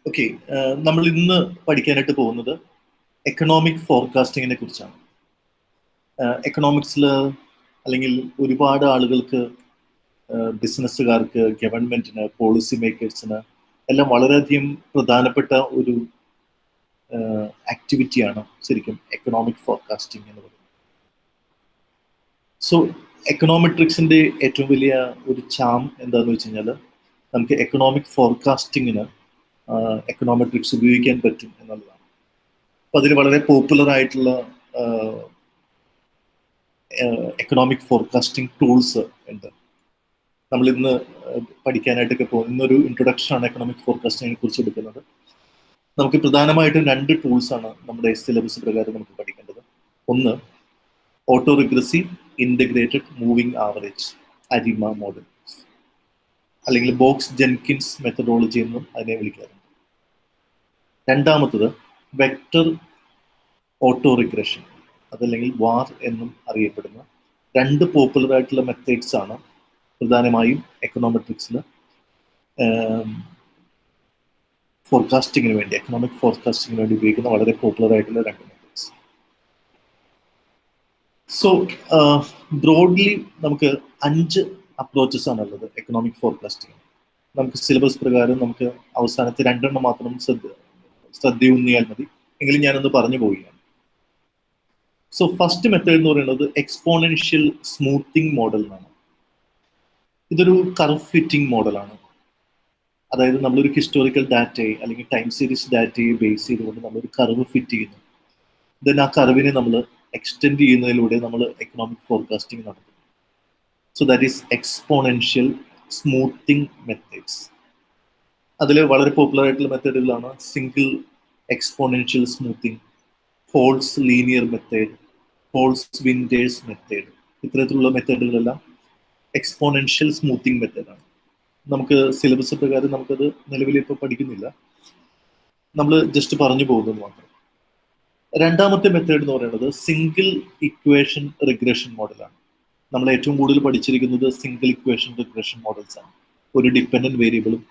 Okay, നമ്മൾ ഇന്ന് പഠിക്കാനായിട്ട് പോകുന്നത് എക്കണോമിക് ഫോർകാസ്റ്റിങ്ങിനെ കുറിച്ചാണ്. എക്കണോമിക്സിൽ അല്ലെങ്കിൽ ഒരുപാട് ആളുകൾക്ക്, ബിസിനസ്സുകാർക്ക്, ഗവൺമെന്റിന്, പോളിസി മേക്കേഴ്സിന് എല്ലാം വളരെയധികം പ്രധാനപ്പെട്ട ഒരു ആക്ടിവിറ്റിയാണ് ശരിക്കും എക്കണോമിക് ഫോർകാസ്റ്റിംഗ് എന്ന് പറയുന്നത്. സോ എക്കണോമെട്രിക്സിന്റെ ഏറ്റവും വലിയ ഒരു ചാം എന്താണെന്ന് വെച്ച് കഴിഞ്ഞാൽ, നമുക്ക് എക്കണോമിക് ഫോർകാസ്റ്റിങ്ങിന് എക്കണോമെട്രിക്സ് ഉപയോഗിക്കാൻ പറ്റും എന്നുള്ളതാണ്. അപ്പം അതിൽ വളരെ പോപ്പുലർ ആയിട്ടുള്ള എക്കണോമിക് ഫോർകാസ്റ്റിംഗ് ടൂൾസ് ഉണ്ട്. നമ്മൾ ഇന്ന് പഠിക്കാനായിട്ടൊക്കെ പോകുന്ന ഇന്നൊരു ഇൻട്രൊഡക്ഷൻ ആണ് എക്കണോമിക് ഫോർകാസ്റ്റിങ്ങിനെ കുറിച്ച് എടുക്കുന്നത്. നമുക്ക് പ്രധാനമായിട്ടും 2 ടൂൾസാണ് നമ്മുടെ സിലബസ് പ്രകാരം നമുക്ക് പഠിക്കേണ്ടത്. ഒന്ന്, auto regressive integrated moving average ARIMA model, അല്ലെങ്കിൽ ബോക്സ് ജെൻകിൻസ് മെത്തഡോളജി എന്നും അതിനെ വിളിക്കാറുണ്ട്. രണ്ടാമത്തത് വെക്ടർ ഓട്ടോ റിഗ്രഷൻ, അതല്ലെങ്കിൽ വാർ എന്നും അറിയപ്പെടുന്ന 2 പോപ്പുലർ ആയിട്ടുള്ള മെത്തേഡ്സ് ആണ് പ്രധാനമായും എക്കണോമെട്രിക്സിൽ ഫോർകാസ്റ്റിങ്ങിന് വേണ്ടി, എക്കണോമിക് ഫോർകാസ്റ്റിങ്ങിന് വേണ്ടി ഉപയോഗിക്കുന്ന വളരെ പോപ്പുലർ ആയിട്ടുള്ള 2 മെത്തേഡ്സ്. സോ ബ്രോഡ്ലി നമുക്ക് 5 അപ്രോച്ചസ് ആണുള്ളത് എക്കണോമിക് ഫോർകാസ്റ്റിംഗ്. നമുക്ക് സിലബസ് പ്രകാരം നമുക്ക് അവസാനത്തെ 2 മാത്രം ശ്രദ്ധയൂന്നിയാൽ മതി, എങ്കിലും ഞാനൊന്ന് പറഞ്ഞു പോവുകയാണ്. സോ ഫസ്റ്റ് മെത്തേഡ് എന്ന് പറയുന്നത് എക്സ്പോണൻഷ്യൽ സ്മൂത്തിങ് മോഡൽ എന്നാണ്. ഇതൊരു കർവ് ഫിറ്റിംഗ് മോഡലാണ്. അതായത് നമ്മളൊരു ഹിസ്റ്റോറിക്കൽ ഡാറ്റയെ അല്ലെങ്കിൽ ടൈം സീരീസ് ഡാറ്റയെ ബേസ് ചെയ്തുകൊണ്ട് നമ്മളൊരു കർവ് ഫിറ്റ് ചെയ്യുന്നു. ദെൻ ആ കർവിനെ നമ്മൾ എക്സ്റ്റെൻഡ് ചെയ്യുന്നതിലൂടെ നമ്മൾ എക്കണോമിക് ഫോർകാസ്റ്റിംഗ് നടത്തും. So that is exponential smoothing methods. അതിൽ വളരെ പോപ്പുലർ ആയിട്ടുള്ള മെത്തേഡുകളാണ് single exponential smoothing, Holt's linear method, Holt's Winters method. ഇത്തരത്തിലുള്ള മെത്തേഡുകളെല്ലാം എക്സ്പോണൻഷ്യൽ സ്മൂത്തിങ് മെത്തേഡാണ്. നമുക്ക് സിലബസ് പ്രകാരം നമുക്കത് നിലവിൽ ഇപ്പോൾ പഠിക്കുന്നില്ല, നമ്മൾ ജസ്റ്റ് പറഞ്ഞു പോകുന്നത് മാത്രം. രണ്ടാമത്തെ മെത്തേഡ് എന്ന് പറയുന്നത് സിംഗിൾ ഇക്വേഷൻ റിഗ്രഷൻ മോഡലാണ്. നമ്മൾ ഏറ്റവും കൂടുതൽ പഠിച്ചിരിക്കുന്നത് സിംഗിൾ ഇക്വേഷൻ റിഗ്രഷൻ മോഡൽസ് ആണ്. ഒരു ഡിപ്പെൻഡന്റ് വേരിയബിളും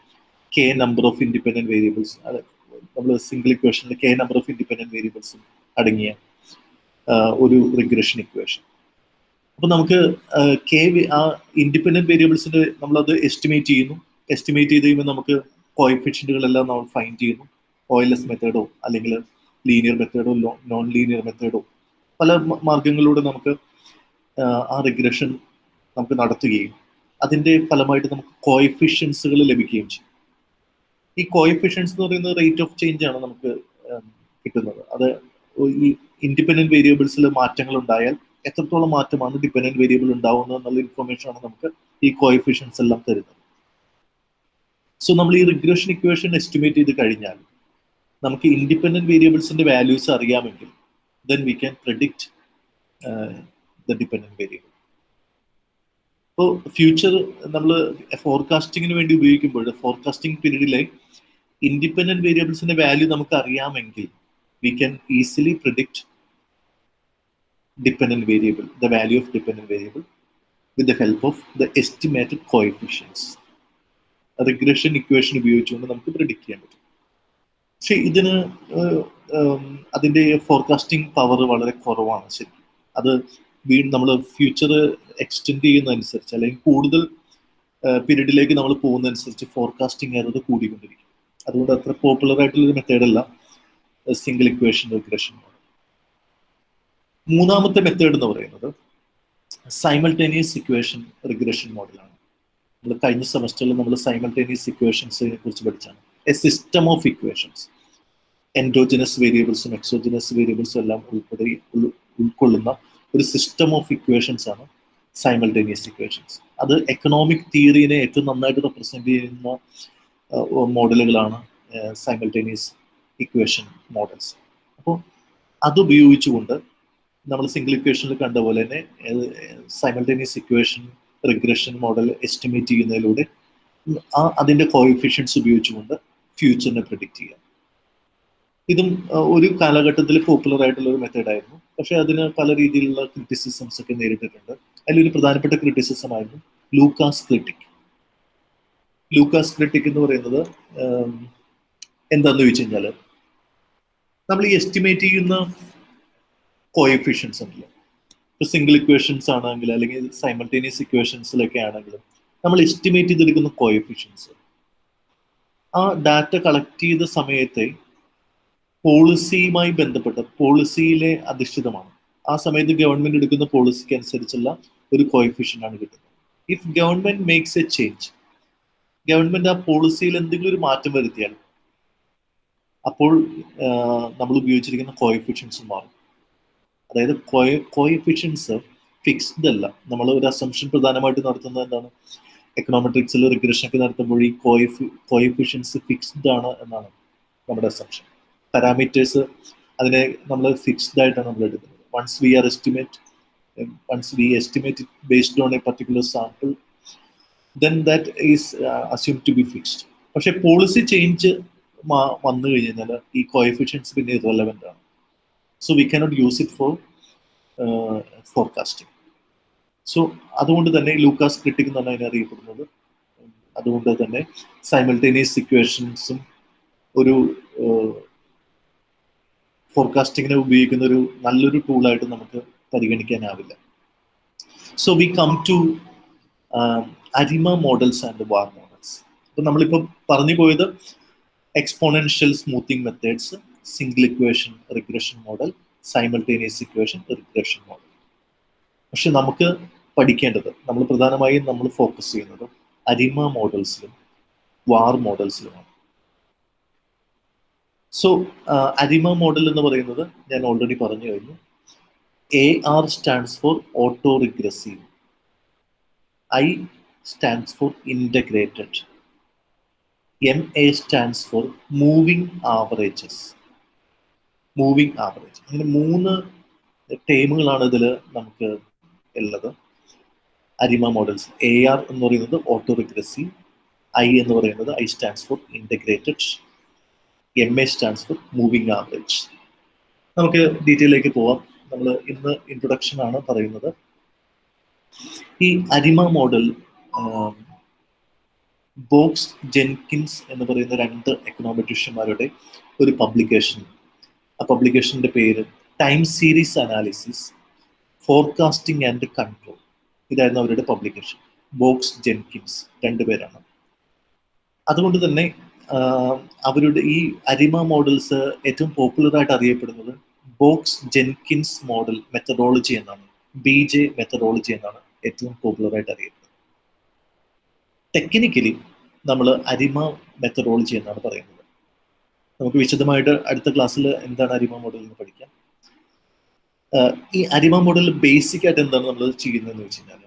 K number of independent variables, നമ്മൾ സിംഗിൾ ഇക്വേഷനിൽ കെ നമ്പർ ഓഫ് ഇൻഡിപെൻഡന്റ് വേരിയബിൾസും അടങ്ങിയ ഒരു റിഗ്രഷൻ ഇക്വേഷൻ. അപ്പൊ നമുക്ക് ആ ഇൻഡിപെൻഡന്റ് വേരിയബിൾസിന്റെ നമ്മളത് എസ്റ്റിമേറ്റ് ചെയ്യുന്നു. എസ്റ്റിമേറ്റ് ചെയ്ത് കഴിയുമ്പോൾ നമുക്ക് കോഎഫിഷ്യന്റുകളെല്ലാം നമ്മൾ ഫൈൻഡ് ചെയ്യുന്നു. ഓയിലെസ് മെത്തേഡോ അല്ലെങ്കിൽ ലീനിയർ മെത്തേഡോ നോൺ ലീനിയർ മെത്തേഡോ പല മാർഗങ്ങളിലൂടെ നമുക്ക് ആ റിഗ്രഷൻ നമുക്ക് നടത്തുകയും അതിൻ്റെ ഫലമായിട്ട് നമുക്ക് കോഎഫിഷ്യൻസുകൾ ലഭിക്കുകയും ചെയ്യും. ഈ കോഎഫിഷ്യൻസ് എന്ന് പറയുന്നത് റേറ്റ് ഓഫ് ചേഞ്ച് ആണ് നമുക്ക് കിട്ടുന്നത്. അത് ഈ ഇൻഡിപെൻഡന്റ് വേരിയബിൾസിൽ മാറ്റങ്ങൾ ഉണ്ടായാൽ എത്രത്തോളം മാറ്റമാണ് ഡിപെൻഡന്റ് വേരിയബിൾ ഉണ്ടാവുന്നത് എന്നുള്ള ഇൻഫർമേഷൻ ആണ് നമുക്ക് ഈ കോഎഫിഷ്യൻസ് എല്ലാം തരുന്നത്. സോ നമ്മൾ ഈ റിഗ്രഷൻ ഇക്വേഷൻ എസ്റ്റിമേറ്റ് ചെയ്ത് കഴിഞ്ഞാൽ നമുക്ക് ഇൻഡിപെൻഡന്റ് വേരിയബിൾസിന്റെ വാല്യൂസ് അറിയാമെങ്കിൽ then we can predict the dependent variable. ഇപ്പോൾ ഫ്യൂച്ചർ നമ്മൾ ഫോർകാസ്റ്റിങ്ങിന് വേണ്ടി ഉപയോഗിക്കുമ്പോൾ ഫോർകാസ്റ്റിംഗ് പീരീഡിലെ ഇൻഡിപെൻഡന്റ് വേരിയബിൾസിന്റെ വാല്യൂ നമുക്ക് അറിയാമെങ്കിൽ we can easily predict dependent variable, the value of dependent variable with the help of the estimated coefficients. Regression equation ഉപയോഗിച്ചുകൊണ്ട് നമുക്ക് predict ചെയ്യാൻ പറ്റും. പക്ഷെ ഇതിന് അതിൻ്റെ ഫോർകാസ്റ്റിംഗ് പവർ വളരെ കുറവാണ് ശരിക്കും. അത് നമ്മൾ ഫ്യൂച്ചർ എക്സ്റ്റെൻഡ് ചെയ്യുന്നതനുസരിച്ച് അല്ലെങ്കിൽ കൂടുതൽ പീരീഡിലേക്ക് നമ്മൾ പോകുന്നതനുസരിച്ച് ഫോർകാസ്റ്റിംഗ് എറർ കൂടിക്കൊണ്ടിരിക്കും. അതുകൊണ്ട് അത്ര പോപ്പുലർ ആയിട്ടുള്ളൊരു മെത്തേഡല്ല സിംഗിൾ ഇക്വേഷൻ റിഗ്രഷൻ. മൂന്നാമത്തെ മെത്തേഡ് എന്ന് പറയുന്നത് സൈമൾട്ടേനിയസ് ഇക്വേഷൻ റിഗ്രഷൻ മോഡലാണ്. നമ്മൾ കഴിഞ്ഞ സെമസ്റ്ററിൽ നമ്മൾ സൈമൾട്ടേനിയസ് ഇക്വേഷൻസിനെ കുറിച്ച് പഠിച്ചാണ്. A system of equations, endogenous വേരിയബിൾസും എക്സോജനസ് വേരിയബിൾസും എല്ലാം ഉൾക്കൊള്ളുന്ന ഒരു സിസ്റ്റം ഓഫ് ഇക്വേഷൻസ് ആണ് സൈമൾട്ടേനിയസ് ഇക്വേഷൻസ്. അത് എക്കണോമിക് തിയറിനെ ഏറ്റവും നന്നായിട്ട് റെപ്രസെന്റ് ചെയ്യുന്ന മോഡലുകളാണ് സൈമൾട്ടേനിയസ് ഇക്വേഷൻ മോഡൽസ്. അപ്പോൾ അതുപയോഗിച്ചുകൊണ്ട് നമ്മൾ സിംഗിൾ ഇക്വേഷനിൽ കണ്ട പോലെ തന്നെ simultaneous equation regression model estimate ചെയ്യുന്നതിലൂടെ അതിൻ്റെ കോഎഫിഷ്യൻസ് ഉപയോഗിച്ചുകൊണ്ട് ഫ്യൂച്ചറിനെ പ്രെഡിക്റ്റ് ചെയ്യാം. ഇതും ഒരു കാലഘട്ടത്തിൽ പോപ്പുലർ ആയിട്ടുള്ള ഒരു മെത്തേഡായിരുന്നു. പക്ഷെ അതിന് പല രീതിയിലുള്ള ക്രിറ്റിസിസംസ് ഒക്കെ നേരിട്ടിട്ടുണ്ട്. അതിലൊരു പ്രധാനപ്പെട്ട ക്രിറ്റിസിസം ആയിരുന്നു ലൂക്കാസ് ക്രിട്ടിക്. ലൂക്കാസ് ക്രിട്ടിക് എന്ന് പറയുന്നത് എന്താണെന്ന് ചോദിച്ചു കഴിഞ്ഞാൽ നമ്മൾ ഈ എസ്റ്റിമേറ്റ് ചെയ്യുന്ന കോഎഫിഷ്യൻസ് ഉണ്ടല്ലോ, ഇപ്പോൾ സിംഗിൾ ഇക്വേഷൻസ് ആണെങ്കിൽ അല്ലെങ്കിൽ സൈമൾട്ടേനിയസ് ഇക്വേഷൻസിലൊക്കെ ആണെങ്കിലും നമ്മൾ എസ്റ്റിമേറ്റ് ചെയ്തെടുക്കുന്ന കോഎഫിഷ്യൻസ് ആ ഡാറ്റ കളക്ട് ചെയ്ത സമയത്തെ പോളിസിയുമായി ബന്ധപ്പെട്ട് പോളിസിയിലെ അധിഷ്ഠിതമാണ്. ആ സമയത്ത് ഗവൺമെന്റ് എടുക്കുന്ന പോളിസിക്ക് അനുസരിച്ചുള്ള ഒരു കോഎഫിഷ്യന്റ് ആണ് കിട്ടുന്നത്. If government makes A change, government ആ പോളിസിയിൽ എന്തെങ്കിലും ഒരു മാറ്റം വരുത്തിയാൽ അപ്പോൾ നമ്മൾ ഉപയോഗിച്ചിരിക്കുന്ന കോഎഫിഷ്യൻസ് മാറും. അതായത് കോഎഫിഷ്യൻസ് ഫിക്സ്ഡ് അല്ല. നമ്മൾ ഒരു അസംഷൻ പ്രധാനമായിട്ട് നടത്തുന്നത് എന്താണ്, എക്കണോമെട്രിക്സിൽ റിഗ്രഷൻ ഒക്കെ നടത്തുമ്പോൾ ഈ കോഎഫിഷ്യൻസ് ഫിക്സ്ഡ് ആണ് എന്നാണ് നമ്മുടെ അസംഷൻ. പാരാമീറ്റേഴ്സ് അതിനെ നമ്മൾ ഫിക്സ്ഡ് ആയിട്ടാണ് നമ്മൾ എടുക്കുന്നത്. Once we estimate based on a particular sample, then that is assumed to be fixed. പക്ഷെ പോളിസി ചേഞ്ച് വന്നു കഴിഞ്ഞാൽ ഈ കോഎഫിഷ്യൻസ് പിന്നെ ഇറലവൻ്റ് ആണ്. So we cannot use it for forecasting. So അതുകൊണ്ട് തന്നെ ലൂക്കാസ് ക്രിട്ടിക് എന്നാണ് അതിനെ അറിയപ്പെടുന്നത്. അതുകൊണ്ട് തന്നെ സൈമൾട്ടേനിയസ് ഇക്വേഷൻസും ഒരു ഫോർകാസ്റ്റിങ്ങിനെ ഉപയോഗിക്കുന്ന ഒരു നല്ലൊരു ടൂളായിട്ട് നമുക്ക് പരിഗണിക്കാനാവില്ല. So we come to ARIMA models and VAR models. അപ്പം നമ്മളിപ്പോൾ പറഞ്ഞു പോയത് exponential smoothing methods, single equation regression model, simultaneous equation regression model. പക്ഷെ നമുക്ക് പഠിക്കേണ്ടത്, നമ്മൾ പ്രധാനമായും നമ്മൾ ഫോക്കസ് ചെയ്യുന്നത് അരിമ മോഡൽസിലും വാർ മോഡൽസിലുമാണ്. സോ അരിമ മോഡൽ എന്ന് പറയുന്നത് ഞാൻ ഓൾറെഡി പറഞ്ഞു കഴിഞ്ഞു. AR stands for auto regressive, I stands for integrated, MA stands for moving averages. അങ്ങനെ 3 ടേമുകളാണ് ഇതിൽ നമുക്ക് ഉള്ളത് അരിമ മോഡൽസ്. AR എന്ന് പറയുന്നത് ഓട്ടോ റിഗ്രസീവ്, I എന്ന് പറയുന്നത് I stands for integrated, MA stands for moving average. നമുക്ക് ഡീറ്റെയിലേക്ക് പോവാം. നമ്മൾ ഇന്ന് ഇൻട്രൊഡക്ഷൻ ആണ് പറയുന്നത്. ഈ അരിമ മോഡൽ ബോക്സ് ജെൻകിൻസ് എന്ന് പറയുന്ന 2 എക്കണോമെട്രീഷ്യന്മാരുടെ ഒരു പബ്ലിക്കേഷൻ, ആ പബ്ലിക്കേഷന്റെ പേര് time series analysis forecasting and control, ഇതായിരുന്നു അവരുടെ പബ്ലിക്കേഷൻ. ബോക്സ് ജെൻകിൻസ് 2 പേരാണ്. അതുകൊണ്ട് തന്നെ അവരുടെ ഈ അരിമ മോഡൽസ് ഏറ്റവും പോപ്പുലർ ആയിട്ട് അറിയപ്പെടുന്നത് ബോക്സ് ജെൻകിൻസ് മോഡൽ മെത്തഡോളജി എന്നാണ്, BJ മെത്തഡോളജി എന്നാണ് ഏറ്റവും പോപ്പുലർ ആയിട്ട് അറിയപ്പെടുന്നത്. ടെക്നിക്കലി നമ്മൾ അരിമ മെത്തഡോളജി എന്നാണ് പറയുന്നത്. നമുക്ക് വിശദമായിട്ട് അടുത്ത ക്ലാസ്സിൽ എന്താണ് അരിമ മോഡൽ എന്ന് പഠിക്കാം. ഈ അരിമ മോഡൽ ബേസിക് ആയിട്ട് എന്താണ് നമ്മൾ ചെയ്യുന്നതെന്ന് വെച്ച് കഴിഞ്ഞാൽ,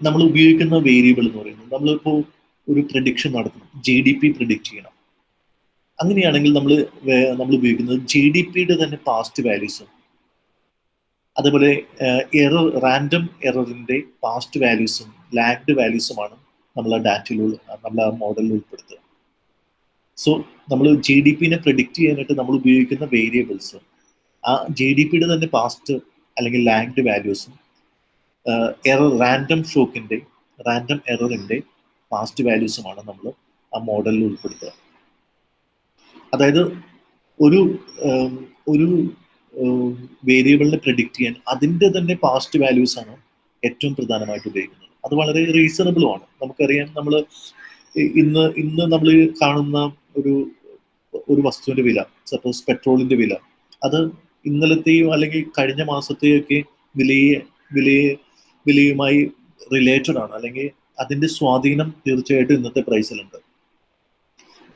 നമ്മൾ ഉപയോഗിക്കുന്ന വേരിയബിൾ എന്ന് പറയുന്നത്, നമ്മളിപ്പോൾ ഒരു പ്രഡിക്ഷൻ നടത്തണം, GDP പ്രിഡിക്റ്റ് ചെയ്യണം. അങ്ങനെയാണെങ്കിൽ നമ്മൾ ഉപയോഗിക്കുന്നത് GDPയുടെ തന്നെ പാസ്റ്റ് വാല്യൂസും അതുപോലെ റാൻഡം എററിന്റെ പാസ്റ്റ് വാല്യൂസും ലാഗ്ഡ് വാല്യൂസുമാണ് നമ്മൾ ആ ഡാറ്റയിൽ നമ്മൾ ആ മോഡലിൽ ഉൾപ്പെടുത്തുക. സോ നമ്മൾ GDPനെ പ്രിഡിക്റ്റ് ചെയ്യാനായിട്ട് നമ്മൾ ഉപയോഗിക്കുന്ന വേരിയബിൾസ് ആ GDPയുടെ തന്നെ പാസ്റ്റ് അല്ലെങ്കിൽ ലാഗ്ഡ് വാല്യൂസും റാൻഡം എററിന്റെ പാസ്റ്റ് വാല്യൂസുമാണ് നമ്മൾ ആ മോഡലിൽ ഉൾപ്പെടുത്തുക. അതായത് ഒരു വേരിയബിളിനെ പ്രെഡിക്റ്റ് ചെയ്യാൻ അതിൻ്റെ തന്നെ പാസ്റ്റ് വാല്യൂസ് ആണ് ഏറ്റവും പ്രധാനമായിട്ട് ഉപയോഗിക്കുന്നത്. അത് വളരെ റീസണബിളുമാണ്. നമുക്കറിയാം, നമ്മൾ ഇന്ന് നമ്മൾ കാണുന്ന ഒരു വസ്തുവിന്റെ വില, സപ്പോസ് പെട്രോളിന്റെ വില, അത് ഇന്നലത്തെയോ അല്ലെങ്കിൽ കഴിഞ്ഞ മാസത്തെയോ ഒക്കെ വിലയുമായി റിലേറ്റഡ് ആണ്, അല്ലെങ്കിൽ അതിന്റെ സ്വാധീനം തീർച്ചയായിട്ടും ഇന്നത്തെ പ്രൈസിലുണ്ട്.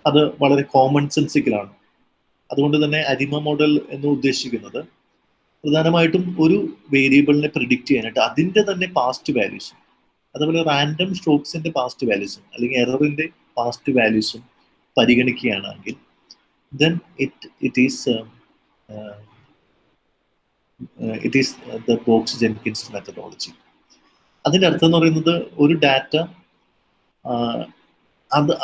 അത് വളരെ കോമൺ സെൻസിക്കലാണ്. അതുകൊണ്ട് തന്നെ അരിമ മോഡൽ എന്ന് ഉദ്ദേശിക്കുന്നത് പ്രധാനമായിട്ടും ഒരു വേരിയബിളിനെ പ്രിഡിക്റ്റ് ചെയ്യാനായിട്ട് അതിൻ്റെ തന്നെ പാസ്റ്റ് വാല്യൂസും അതുപോലെ റാൻഡം സ്ട്രോക്സിന്റെ പാസ്റ്റ് വാല്യൂസും അല്ലെങ്കിൽ എററിന്റെ പാസ്റ്റ് വാല്യൂസും പരിഗണിക്കുകയാണെങ്കിൽ then it is the Box-Jenkins methodology. അതിൻ്റെ അർത്ഥം എന്ന് പറയുന്നത് ഒരു ഡാറ്റ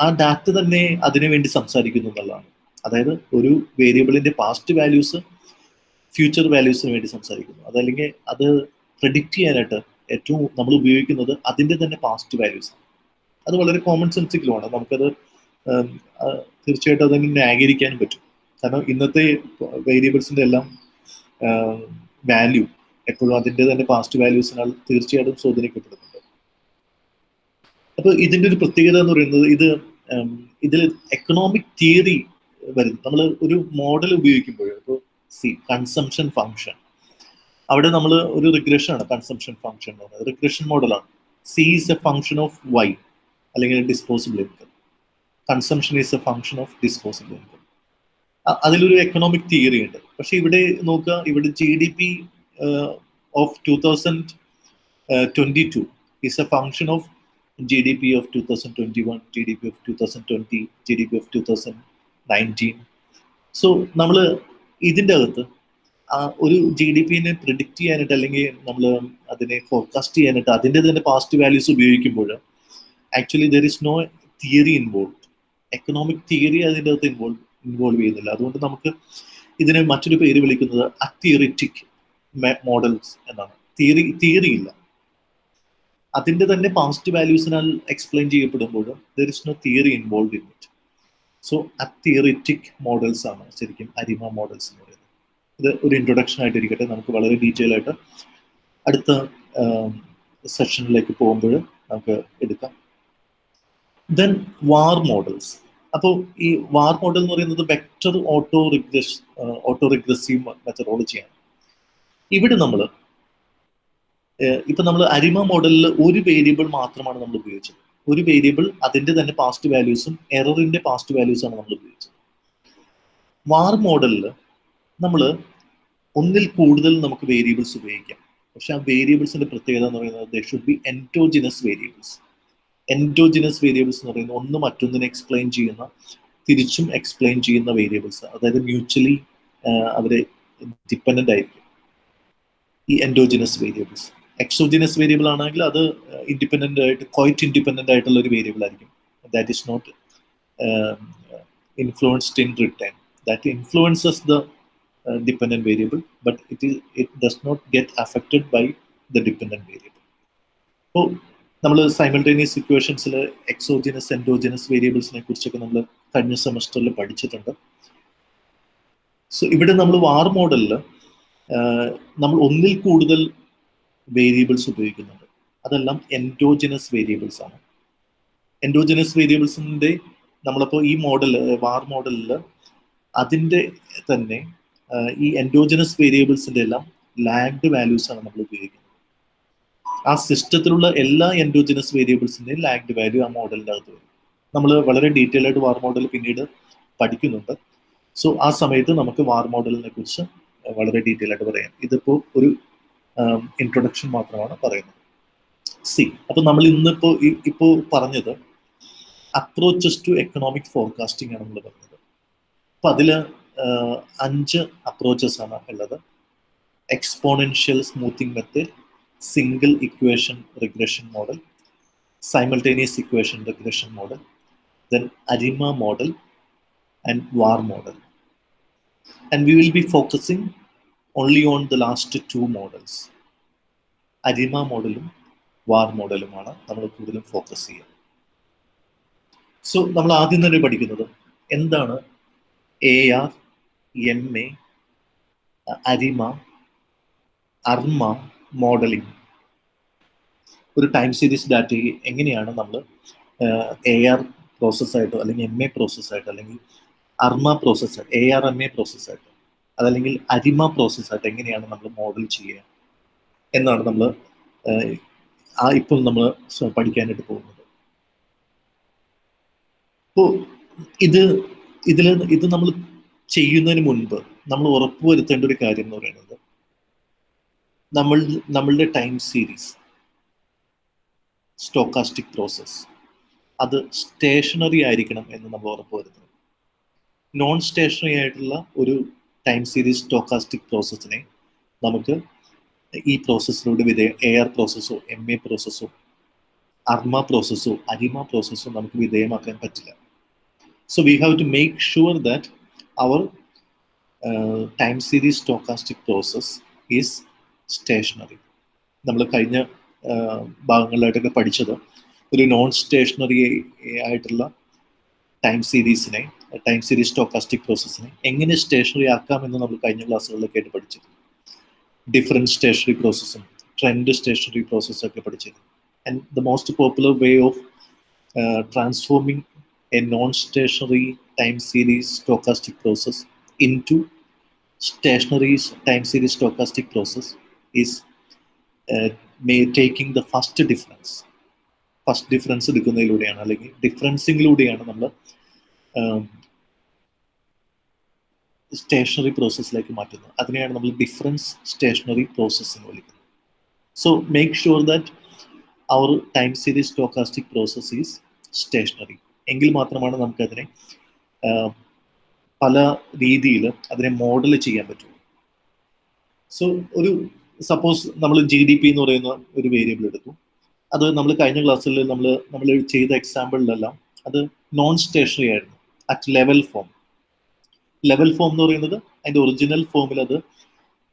ആ ഡാറ്റ തന്നെ അതിനു വേണ്ടി സംസാരിക്കുന്നു എന്നുള്ളതാണ്. അതായത് ഒരു വേരിയബിളിന്റെ പാസ്റ്റ് വാല്യൂസ് ഫ്യൂച്ചർ വാല്യൂസിന് വേണ്ടി സംസാരിക്കുന്നു. അതല്ലെങ്കിൽ അത് പ്രെഡിക്റ്റ് ചെയ്യാനായിട്ട് ഏറ്റവും നമ്മൾ ഉപയോഗിക്കുന്നത് അതിൻ്റെ തന്നെ പാസ്റ്റ് വാല്യൂസ് ആണ്. അത് വളരെ കോമൺ സെൻസിക്കലുമാണ്. നമുക്കത് തീർച്ചയായിട്ടും അതിനെ ന്യായീകരിക്കാനും പറ്റും. കാരണം ഇന്നത്തെ വേരിയബിൾസിന്റെ എല്ലാം വാല്യൂ എപ്പോഴും അതിന്റെ തന്നെ പാസ്റ്റ് വാല്യൂസിനാൽ തീർച്ചയായിട്ടും സ്വാധീനിക്കപ്പെടുന്നുണ്ട്. അപ്പൊ ഇതിന്റെ ഒരു പ്രത്യേകത എന്ന് പറയുന്നത് ഇതിൽ എക്കണോമിക് തിയറി വരും. നമ്മൾ ഒരു മോഡൽ ഉപയോഗിക്കുമ്പോൾ ഇപ്പോൾ കൺസംഷൻ ഫംഗ്ഷൻ, അവിടെ നമ്മൾ ഒരു റിഗ്രഷൻ ആണ് കൺസംഷൻ ഫംഗ്ഷൻ എന്ന് പറയുന്നത്. റിഗ്രഷൻ മോഡലാണ്. C is a function of Y, അല്ലെങ്കിൽ disposable income. Consumption is a function of disposable income. അതിലൊരു എക്കണോമിക് തിയറി ഉണ്ട്. പക്ഷെ ഇവിടെ നോക്കുക, ഇവിടെ GDP of 2022 is a function of GDP of 2021, GDP of 2020, GDP of 2019. So നമ്മൾ ഇതിൻ്റെ അകത്ത് ഒരു GDP-നെ പ്രിഡിക്റ്റ് ചെയ്യാനായിട്ട്, അല്ലെങ്കിൽ നമ്മൾ അതിനെ ഫോർകാസ്റ്റ് ചെയ്യാനായിട്ട് അതിൻ്റെ തന്നെ പാസ്റ്റ് വാല്യൂസ് ഉപയോഗിക്കുമ്പോൾ actually there is no theory involve. Economic theory അതിൻ്റെ അകത്ത് ഇൻവോൾവ് ചെയ്യുന്നില്ല. അതുകൊണ്ട് നമുക്ക് ഇതിനെ മറ്റൊരു പേര് വിളിക്കുന്നത് അത്തിയറിറ്റിക് മോഡൽസ് എന്നാണ്. തിയറി ഇല്ല. അതിൻ്റെ തന്നെ പാസ്റ്റ് വാല്യൂസിനാൽ എക്സ്പ്ലെയിൻ ചെയ്യപ്പെടുമ്പോഴും there is no theory involve in it. So atheoretic models ആണ് ശരിക്കും അരിമ മോഡൽസ് എന്ന് പറയുന്നത്. ഇത് ഒരു ഇൻട്രൊഡക്ഷൻ ആയിട്ടിരിക്കട്ടെ. നമുക്ക് വളരെ ഡീറ്റെയിൽ ആയിട്ട് അടുത്ത സെഷനിലേക്ക് പോകുമ്പോൾ നമുക്ക് എടുക്കാം. ദെൻ വാർ മോഡൽസ്. അപ്പോൾ ഈ വാർ മോഡൽ എന്ന് പറയുന്നത് വെക്ടർ ഓട്ടോ റിഗ്രസീവ് മെത്തഡോളജിയാണ്. ഇവിടെ നമ്മൾ ഇപ്പൊ നമ്മൾ അരിമ മോഡലിൽ ഒരു വേരിയബിൾ മാത്രമാണ് നമ്മൾ ഉപയോഗിച്ചത്. ഒരു വേരിയബിൾ, അതിന്റെ തന്നെ പാസ്റ്റ് വാല്യൂസും എററിന്റെ പാസ്റ്റ് വാല്യൂസാണ് നമ്മൾ ഉപയോഗിച്ചത്. വാർ മോഡലിൽ നമ്മൾ ഒന്നിൽ കൂടുതൽ നമുക്ക് വേരിയബിൾസ് ഉപയോഗിക്കാം. പക്ഷെ ആ വേരിയബിൾസിന്റെ പ്രത്യേകത എന്ന് പറയുന്നത് they should be endogenous variables. Endogenous variables എന്ന് പറയുന്നത് ഒന്ന് മറ്റൊന്നിനെ എക്സ്പ്ലെയിൻ ചെയ്യുന്ന, തിരിച്ചും എക്സ്പ്ലെയിൻ ചെയ്യുന്ന വേരിയബിൾസ്. അതായത് മ്യൂച്വലി അവര് ഡിപ്പെൻഡന്റ് ആയിരിക്കും ഈ എൻഡോജിനസ് വേരിയബിൾസ്. എക്സോജിനസ് വേരിയബിൾ ആണെങ്കിൽ അത് ഇൻഡിപെൻഡന്റ് ആയിട്ട്, ക്വൈറ്റ് ഇൻഡിപെൻഡന്റ് ആയിട്ടുള്ള ഒരു വേരിയബിൾ ആയിരിക്കും. That is not influenced in return. That influences the dependent variable, but it does not get affected by the dependent variable. അപ്പോൾ നമ്മൾ സൈമൾട്ടേനിയസ് ഇക്വേഷൻസിൽ എക്സോജിനസ് എൻഡോജിനസ് വേരിയബിൾസിനെ കുറിച്ചൊക്കെ നമ്മൾ കഴിഞ്ഞ സെമസ്റ്ററിൽ പഠിച്ചിട്ടുണ്ട്. സോ ഇവിടെ നമ്മൾ വാർ മോഡലിൽ നമ്മൾ ഒന്നിൽ കൂടുതൽ വേരിയബിൾസ് ഉപയോഗിക്കുന്നുണ്ട്. അതെല്ലാം എൻഡോജിനസ് വേരിയബിൾസ് ആണ്. എൻഡോജിനസ് വേരിയബിൾസിൻ്റെ നമ്മളിപ്പോൾ ഈ വാർ മോഡലിൽ അതിൻ്റെ തന്നെ ഈ എൻഡോജിനസ് വേരിയബിൾസിന്റെ എല്ലാം ലാഗ്ഡ് വാല്യൂസ് ആണ് നമ്മൾ ഉപയോഗിക്കുന്നത്. ആ സിസ്റ്റത്തിലുള്ള എല്ലാ എൻഡോജിനസ് വേരിയബിൾസിന്റെയും ലാഗ്ഡ് വാല്യൂ ആ മോഡലിൻ്റെ അകത്ത് വരും. നമ്മൾ വളരെ ഡീറ്റെയിൽ ആയിട്ട് വാർ മോഡൽ പിന്നീട് പഠിക്കുന്നുണ്ട്. സോ ആ സമയത്ത് നമുക്ക് വാർ മോഡലിനെ കുറിച്ച് വളരെ ഡീറ്റെയിൽ ആയിട്ട് പറയാം. ഇതിപ്പോൾ ഒരു ഇൻട്രൊഡക്ഷൻ മാത്രമാണ് പറയുന്നത്. അപ്പൊ നമ്മൾ ഇപ്പോൾ പറഞ്ഞത് അപ്രോച്ചസ് ടു എക്കണോമിക് ഫോർകാസ്റ്റിംഗ് ആണ് നമ്മൾ പറഞ്ഞത്. അപ്പൊ അതില് 5 അപ്രോച്ചസ് ആണ് ഉള്ളത്. Exponential smoothing method, single equation regression model, simultaneous equation regression model, then ARIMA model and VAR model. And we will be focusing only on the last 2 models. ARIMA മോഡലും VAR മോഡലുമാണ് നമ്മൾ കൂടുതലും ഫോക്കസ് ചെയ്യുക. So നമ്മൾ ആദ്യം തന്നെ പഠിക്കുന്നത് എന്താണ് AR, MA, അരിമ, അർമ modelling. ഒരു ടൈം സീരീസ് ഡാറ്റയെ എങ്ങനെയാണ് നമ്മൾ AR പ്രോസസ്സായിട്ടോ അല്ലെങ്കിൽ MA പ്രോസസ്സായിട്ടോ അല്ലെങ്കിൽ അർമ പ്രോസസ്സായിട്ട്, ARMA പ്രോസസ്സായിട്ട്, അതല്ലെങ്കിൽ അരിമ പ്രോസസ്സായിട്ട് എങ്ങനെയാണ് നമ്മൾ മോഡൽ ചെയ്യുക എന്നാണ് നമ്മൾ ഇപ്പോൾ നമ്മൾ പഠിക്കാനായിട്ട് പോകുന്നത്. അപ്പോൾ ഇത് നമ്മൾ ചെയ്യുന്നതിന് മുൻപ് നമ്മൾ ഉറപ്പുവരുത്തേണ്ട ഒരു കാര്യം എന്ന് പറയുന്നത് നമ്മളുടെ ടൈം സീരീസ് സ്റ്റോക്കാസ്റ്റിക് പ്രോസസ് അത് സ്റ്റേഷനറി ആയിരിക്കണം എന്ന് നമ്മൾ ഉറപ്പുവരുത്തണം. നോൺ സ്റ്റേഷനറി ആയിട്ടുള്ള ഒരു ടൈം സീരീസ് സ്റ്റോക്കാസ്റ്റിക് പ്രോസസ്സിനെ നമുക്ക് ഈ പ്രോസസ്സിലൂടെ AR പ്രോസസ്സോ MA പ്രോസസ്സോ അർമ പ്രോസസ്സോ അരിമ പ്രോസസ്സോ നമുക്ക് വിധേയമാക്കാൻ പറ്റില്ല. So we have to make sure that our time series stochastic process is stationary. നമ്മൾ കഴിഞ്ഞ ഭാഗങ്ങളിലായിട്ടൊക്കെ പഠിച്ചത് ഒരു നോൺ സ്റ്റേഷനറി ആയിട്ടുള്ള ടൈം സീരീസ് സ്റ്റോക്കാസ്റ്റിക് പ്രോസസ്സിനെ എങ്ങനെ സ്റ്റേഷനറി ആക്കാമെന്ന് നമ്മൾ കഴിഞ്ഞ ക്ലാസ്സുകളിലൊക്കെ ആയിട്ട് പഠിച്ചിരുന്നു. ഡിഫറെൻറ്റ് സ്റ്റേഷനറി പ്രോസസ്സും ട്രെൻഡ് സ്റ്റേഷനറി പ്രോസസ്സൊക്കെ പഠിച്ചിരുന്നു. And the most popular way of transforming a non-stationary time series stochastic process into stationary time series stochastic process is taking the first difference എടുക്കുന്നതിലൂടെയാണ്, അല്ലെങ്കിൽ ഡിഫറൻസിങ്ങിലൂടെയാണ് നമ്മൾ stationery പ്രോസസ്സിലേക്ക് മാറ്റുന്നത്. അതിനെയാണ് നമ്മൾ ഡിഫറൻസ് സ്റ്റേഷനറി പ്രോസസ് എന്ന് വിളിക്കുന്നത്. So make sure that our time series stochastic process is stationary. എങ്കിൽ മാത്രമാണ് നമുക്കതിനെ പല രീതിയിൽ അതിനെ മോഡൽ ചെയ്യാൻ പറ്റും. സോ ഒരു സപ്പോസ് നമ്മൾ GDP എന്ന് പറയുന്ന ഒരു വേരിയബിൾ എടുത്തു. അത് നമ്മൾ കഴിഞ്ഞ ക്ലാസ്സിൽ നമ്മൾ ചെയ്ത എക്സാമ്പിളിലെല്ലാം അത് നോൺ സ്റ്റേഷനറി ആയിരുന്നു at level form. Level form എന്ന് പറയുന്നത് അതിൻ്റെ ഒറിജിനൽ ഫോമിൽ അത്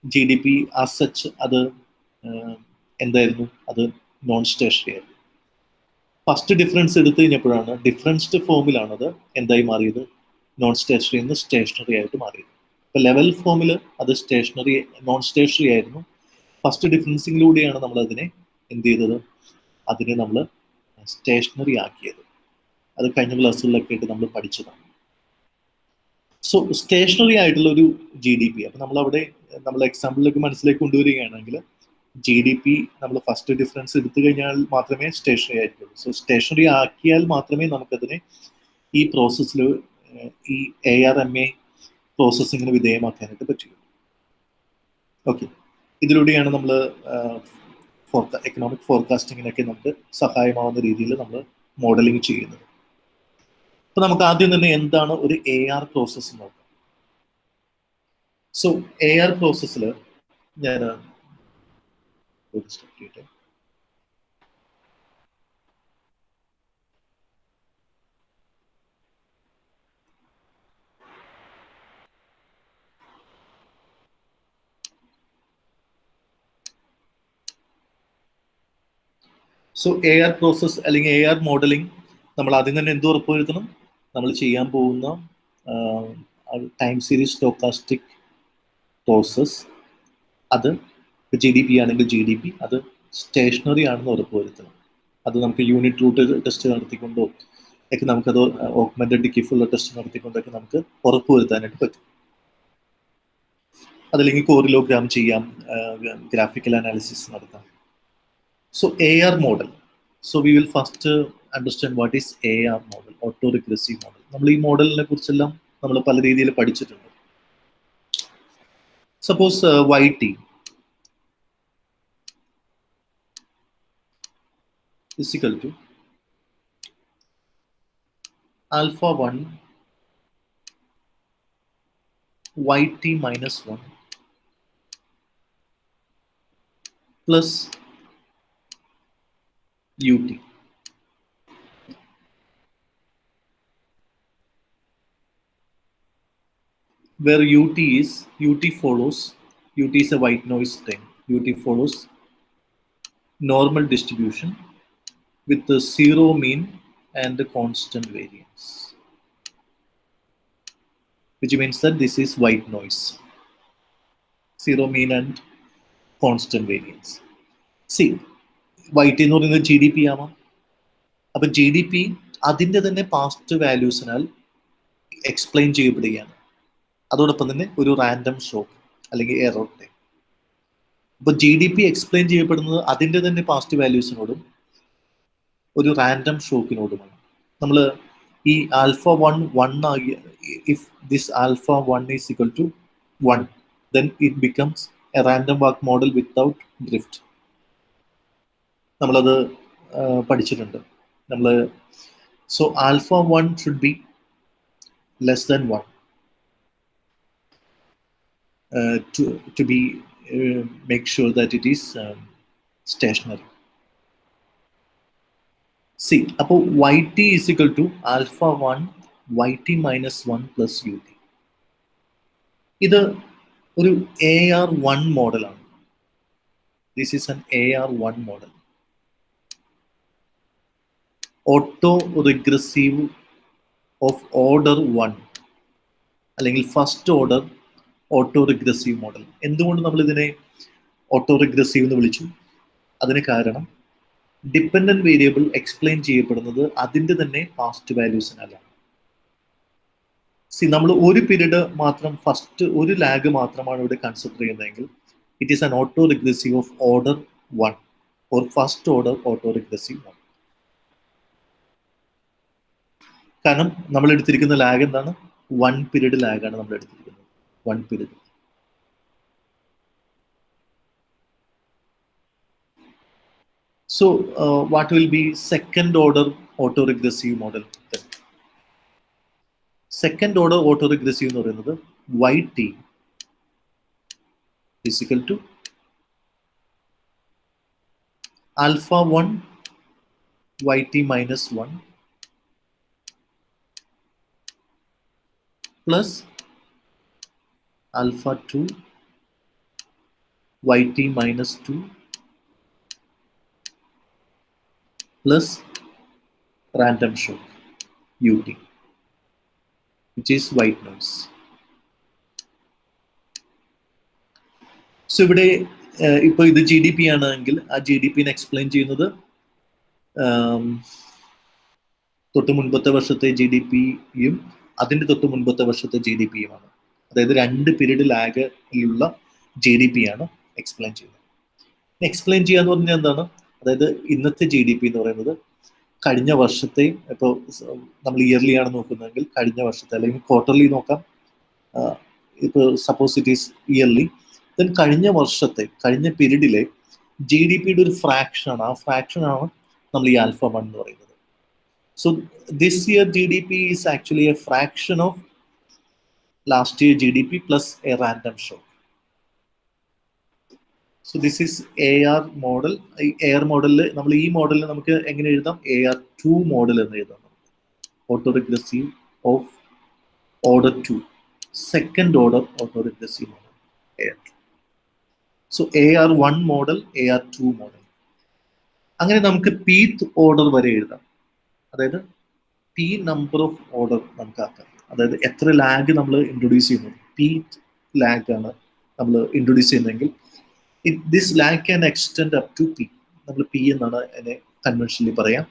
GDP ആസ് സച്ച് അത് എന്തായിരുന്നു, അത് നോൺ സ്റ്റേഷനറി ആയിരുന്നു. ഫസ്റ്റ് ഡിഫറൻസ് എടുത്തു കഴിഞ്ഞപ്പോഴാണ് ഡിഫറൻസ്ഡ് ഫോമിലാണ് അത് എന്തായി മാറിയത്, നോൺ സ്റ്റേഷനറി നിന്ന് സ്റ്റേഷനറി ആയിട്ട് മാറിയത്. ഇപ്പം ലെവൽ ഫോമിൽ അത് നോൺ സ്റ്റേഷനറി ആയിരുന്നു. ഫസ്റ്റ് ഡിഫറൻസിങ്ങിലൂടെയാണ് നമ്മൾ അതിനെ എന്ത് ചെയ്തത്, അതിനെ നമ്മൾ സ്റ്റേഷനറി ആക്കിയത്. അത് കഴിഞ്ഞ ക്ലാസ്സുകളിലൊക്കെ ആയിട്ട് നമ്മൾ പഠിച്ചതാണ്. സോ സ്റ്റേഷനറി ആയിട്ടുള്ള ഒരു GDP, അപ്പം നമ്മളവിടെ നമ്മൾ എക്സാമ്പിളിലേക്ക് മനസ്സിലേക്ക് കൊണ്ടുവരികയാണെങ്കിൽ GDP നമ്മൾ ഫസ്റ്റ് ഡിഫറൻസ് എടുത്തു കഴിഞ്ഞാൽ മാത്രമേ സ്റ്റേഷനറി ആയിരിക്കുള്ളൂ. സോ സ്റ്റേഷനറി ആക്കിയാൽ മാത്രമേ നമുക്കതിനെ ഈ പ്രോസസ്സിൽ ഈ ARMA പ്രോസസ്സിങ്ങിന് വിധേയമാക്കാനായിട്ട് പറ്റുള്ളൂ. ഓക്കെ, ഇതിലൂടെയാണ് നമ്മൾ എക്കണോമിക് ഫോർകാസ്റ്റിങ്ങിനൊക്കെ നമുക്ക് സഹായമാവുന്ന രീതിയിൽ നമ്മൾ മോഡലിംഗ് ചെയ്യുന്നത്. അപ്പോൾ നമുക്ക് ആദ്യം തന്നെ എന്താണ് ഒരു AR പ്രോസസ്സ് നോക്കാം. സോ AR പ്രോസസ്സിൽ ഞാൻ സോ AR പ്രോസസ് അല്ലെങ്കിൽ AR മോഡലിംഗ് നമ്മൾ ആദ്യം തന്നെ എന്ത് ഉറപ്പുവരുത്തണം, നമ്മൾ ചെയ്യാൻ പോകുന്ന ടൈം സീരീസ് സ്റ്റോക്കാസ്റ്റിക് പ്രോസസ് അത് GDP ആണെങ്കിൽ GDP അത് സ്റ്റേഷനറി ആണെന്ന് ഉറപ്പുവരുത്തണം. അത് നമുക്ക് യൂണിറ്റ് റൂട്ട് ടെസ്റ്റ് നടത്തിക്കൊണ്ടോ ഒക്കെ നമുക്കത് ഓഗ്മെന്റഡ് ഡിക്കിഫുള്ള ടെസ്റ്റ് നടത്തിക്കൊണ്ടൊക്കെ നമുക്ക് ഉറപ്പുവരുത്താനായിട്ട് പറ്റും. അതല്ലെങ്കിൽ കോറിലോഗ്രാം ചെയ്യാം, ഗ്രാഫിക്കൽ അനാലിസിസ് നടത്താം. So AR model. So we will first understand what is AR model, auto regressive model. നമ്മൾ ഈ മോഡലിനെ കുറിച്ചെല്ലാം നമ്മൾ പല രീതിയിൽ പഠിച്ചിട്ടുണ്ട്. Suppose YT is equal to alpha 1 YT minus 1 plus UT. Where UT is a white noise thing. UT follows normal distribution with the zero mean and the constant variance, which means that this is white noise. Zero mean and constant variance. See, YT എന്ന് പറയുന്നത് GDP ആവാം. അപ്പൊ GDP അതിൻ്റെ തന്നെ past വാല്യൂസിനാൽ explain ചെയ്യപ്പെടുകയാണ്. അതോടൊപ്പം തന്നെ ഒരു റാൻഡം ഷോക്ക് അല്ലെങ്കിൽ എറർ ടൈം. അപ്പൊ GDP എക്സ്പ്ലെയിൻ ചെയ്യപ്പെടുന്നത് അതിൻ്റെ തന്നെ പാസ്റ്റ് വാല്യൂസിനോടും ഒരു റാൻഡം ഷോക്കിനോടുമാണ്. നമ്മൾ ഈ ആൽഫ 1 ആകിയ, if this alpha 1 is equal to 1, then it becomes a random walk model without drift. നമ്മളത് പഠിച്ചിട്ടുണ്ട്. So alpha 1 should be less than 1 to be make sure that it is stationary. See, അപ്പോൾ YT is equal to alpha 1 YT minus 1 plus UT. ഇത് ഒരു AR1 മോഡലാണ്. This is an AR1 model. Auto regressive of order 1 അല്ലെങ്കിൽ first order auto regressive model. എന്തുകൊണ്ട് നമ്മൾ ഇതിനെ auto regressive എന്ന് വിളിച്ചു? അതിന് കാരണം ഡിപ്പെൻഡന്റ് വേരിയബിൾ എക്സ്പ്ലെയിൻ ചെയ്യപ്പെടുന്നത് അതിന്റെ തന്നെ പാസ്റ്റ് വാല്യൂസിനാലാണ്. നമ്മൾ ഒരു പീരീഡ് മാത്രം, ഫസ്റ്റ് ഒരു ലാഗ് മാത്രമാണ് ഇവിടെ കൺസിഡർ ചെയ്യുന്നതെങ്കിൽ it is an auto regressive of order 1 or first order auto regressive model. കാരണം നമ്മൾ എടുത്തിരിക്കുന്ന ലാഗ് എന്താണ്? 1 പീരീഡ് ലാഗാണ് നമ്മൾ എടുത്തിരിക്കുന്നത്. 1 period. So what will be second order autoregressive model then? Second order autoregressive എന്ന് പറയുന്നത് yt is equal to alpha 1 yt minus 1 plus alpha 2 yt minus 2 plus random shock ut, which is white noise. So ഇവിടെ ഇപ്പോൾ ഇത് G D P ആണെങ്കിൽ ആ G D പിനെ explain ചെയ്യുന്നത് തൊട്ട് മുൻപത്തെ വർഷത്തെ ജി ഡി പിയും അതിൻ്റെ തൊട്ട് മുൻപത്തെ വർഷത്തെ ജി ഡി പിയുമാണ്. അതായത് 2 പീരീഡ് ലാഗിലുള്ള ജി ഡി പി ആണ് എക്സ്പ്ലെയിൻ ചെയ്യുന്നത്. എക്സ്പ്ലെയിൻ ചെയ്യാന്ന് പറഞ്ഞാൽ എന്താണ്? അതായത് ഇന്നത്തെ ജി ഡി പി എന്ന് പറയുന്നത് കഴിഞ്ഞ വർഷത്തെ, ഇപ്പോൾ നമ്മൾ ഇയർലി ആണ് നോക്കുന്നതെങ്കിൽ കഴിഞ്ഞ വർഷത്തെ, അല്ലെങ്കിൽ ക്വാർട്ടർലി നോക്കാം. ഇപ്പോൾ suppose it is yearly, then കഴിഞ്ഞ വർഷത്തെ, കഴിഞ്ഞ പീരീഡിലെ ജി ഡി പിയുടെ ഒരു ഫ്രാക്ഷനാണ്. ആ ഫ്രാക്ഷനാണ് നമ്മൾ ഈ ആൽഫ 1 എന്ന് പറയുന്നത്. So this year G D P is actually A fraction of last year G D P plus A random shock. So this is AR model. AR model നമ്മൾ ഈ മോഡലിൽ നമുക്ക് എങ്ങനെ എഴുതാം? AR2 മോഡൽ എന്ന് എഴുതാം. Autoregressive of order 2, second order autoregressive model AR2. So AR1 model, AR2 model. അങ്ങനെ നമുക്ക് പീത്ത് ഓർഡർ വരെ എഴുതാം. അതായത് P നമ്പർ ഓഫ് ഓർഡർ നമുക്ക് ആക്കാം. അതായത് എത്ര ലാഗ് നമ്മൾ ഇൻട്രൊഡ്യൂസ് ചെയ്യുന്നത്, പീത്ത് ലാഗ് ആണ് നമ്മൾ ഇൻട്രൊഡ്യൂസ് ചെയ്യുന്നതെങ്കിൽ this lag can extend up to p. നമ്മൾ p എന്നാണ് അതിനെ കൺവെൻഷനലി പറയാം.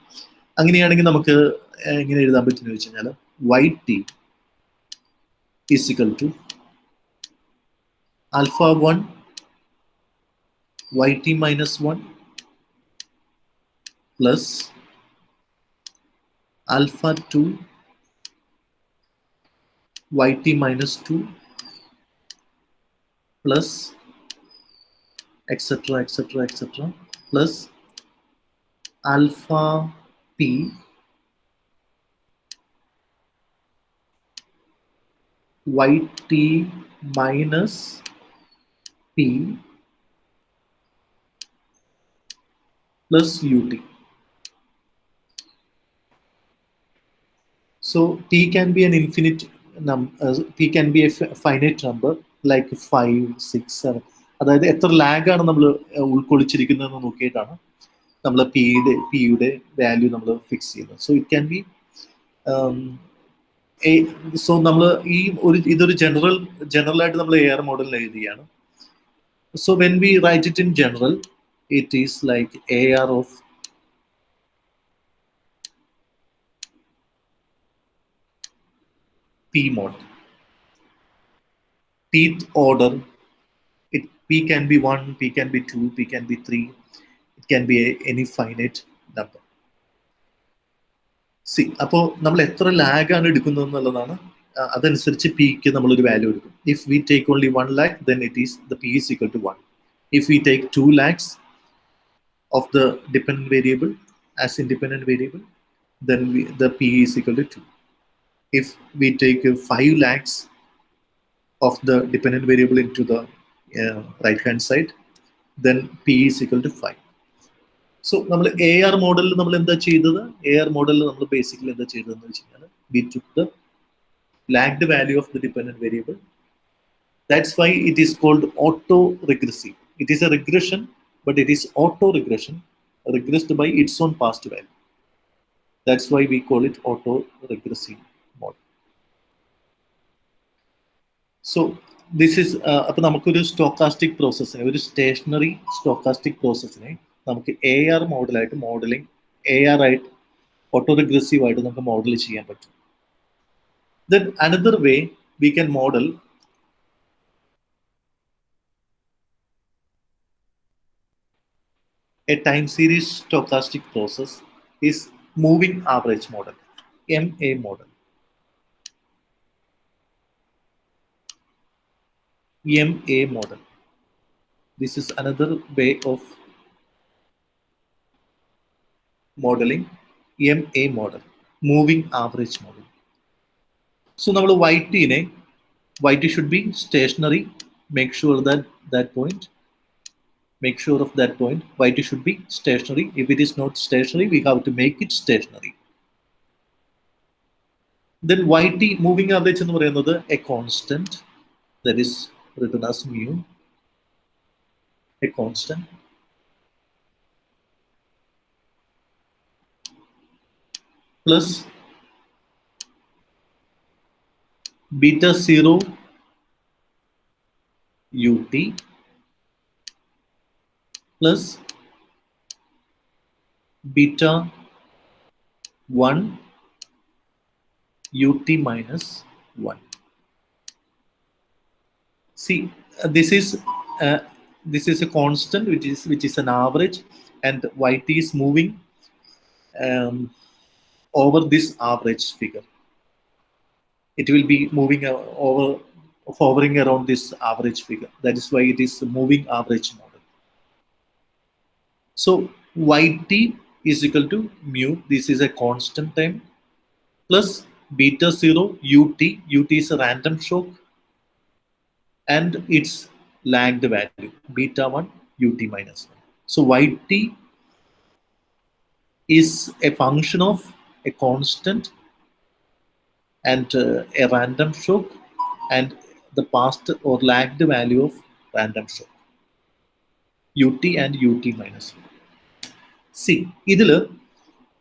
അങ്ങനെയാണെങ്കിൽ നമുക്ക് എങ്ങനെ എഴുതാൻ പറ്റുമെന്ന് വെച്ച് കഴിഞ്ഞാൽ yt is equal to alpha 1 yt minus 1 plus alpha 2 yt minus 2 plus etc plus alpha p yt minus p plus ut. So p can be an infinite number, p can be a finite number like 5, 6, 7. അതായത് എത്ര ലാഗാണ് നമ്മൾ ഉൾക്കൊള്ളിച്ചിരിക്കുന്നതെന്ന് നോക്കിയിട്ടാണ് നമ്മൾ പിയുടെ value നമ്മൾ fix ചെയ്യുന്നത്. So it can be, so നമ്മൾ ഇതൊരു ജനറലായിട്ട് നമ്മൾ AR മോഡലിൽ എഴുതുകയാണ്. So when we write it in general, it is like AR of P model. Pth order, P can be 1, P can be 2, P can be 3. It can be any finite number. See, അപ്പോൾ നമ്മൾ എത്ര ലാഗാണ് എടുക്കുന്നത് എന്നുള്ളതാണ്. അതനുസരിച്ച് പിക്ക് നമ്മളൊരു value എടുക്കും. If we take only 1 lakh, then it is the P is equal to 1. If we take 2 lakhs of the dependent variable as independent variable, then the P is equal to 2. If we take 5 lakhs of the dependent variable into the right hand side, then P is equal to 5. So നമ്മൾ AR മോഡലിൽ നമ്മൾ എന്താ ചെയ്തത്? AR മോഡലിൽ നമ്മൾ basically എന്താ ചെയ്തതെന്ന് വെച്ച് കഴിഞ്ഞാൽ we took the lagged value of the dependent variable. That's why it is called auto-regressive. It is a regression, but it is auto-regression, regressed by its own past value. That's why we call it auto-regressive model. So this is അപ്പോൾ നമുക്കൊരു stochastic പ്രോസസ്സിനെ, ഒരു stationery stochastic പ്രോസസ്സിനെ നമുക്ക് AR മോഡലായിട്ട് modelling, AR ആയിട്ട് auto regressive ആയിട്ട് നമുക്ക് model ചെയ്യാൻ പറ്റും. Then another way we can model a time series stochastic process is moving average model, MA model. MA model. This is another way of modeling, MA model, moving average model. So now YT should be stationary. Make sure that YT should be stationary. If it is not stationary, we have to make it stationary. Then YT moving average എന്ന് പറയുന്നത് a constant that is written as mu, a constant plus beta 0 ut plus beta 1 ut minus 1. See, this is a constant which is an average, and YT is moving over this average figure. It will be moving hovering around this average figure. That is why it is a moving average model. So YT is equal to mu. This is a constant time plus beta 0 ut. Ut is a random shock and its lagged value beta 1 ut minus 1. So YT is a function of a constant and a random shock and the past or lagged value of random shock ut and ut minus 1. See,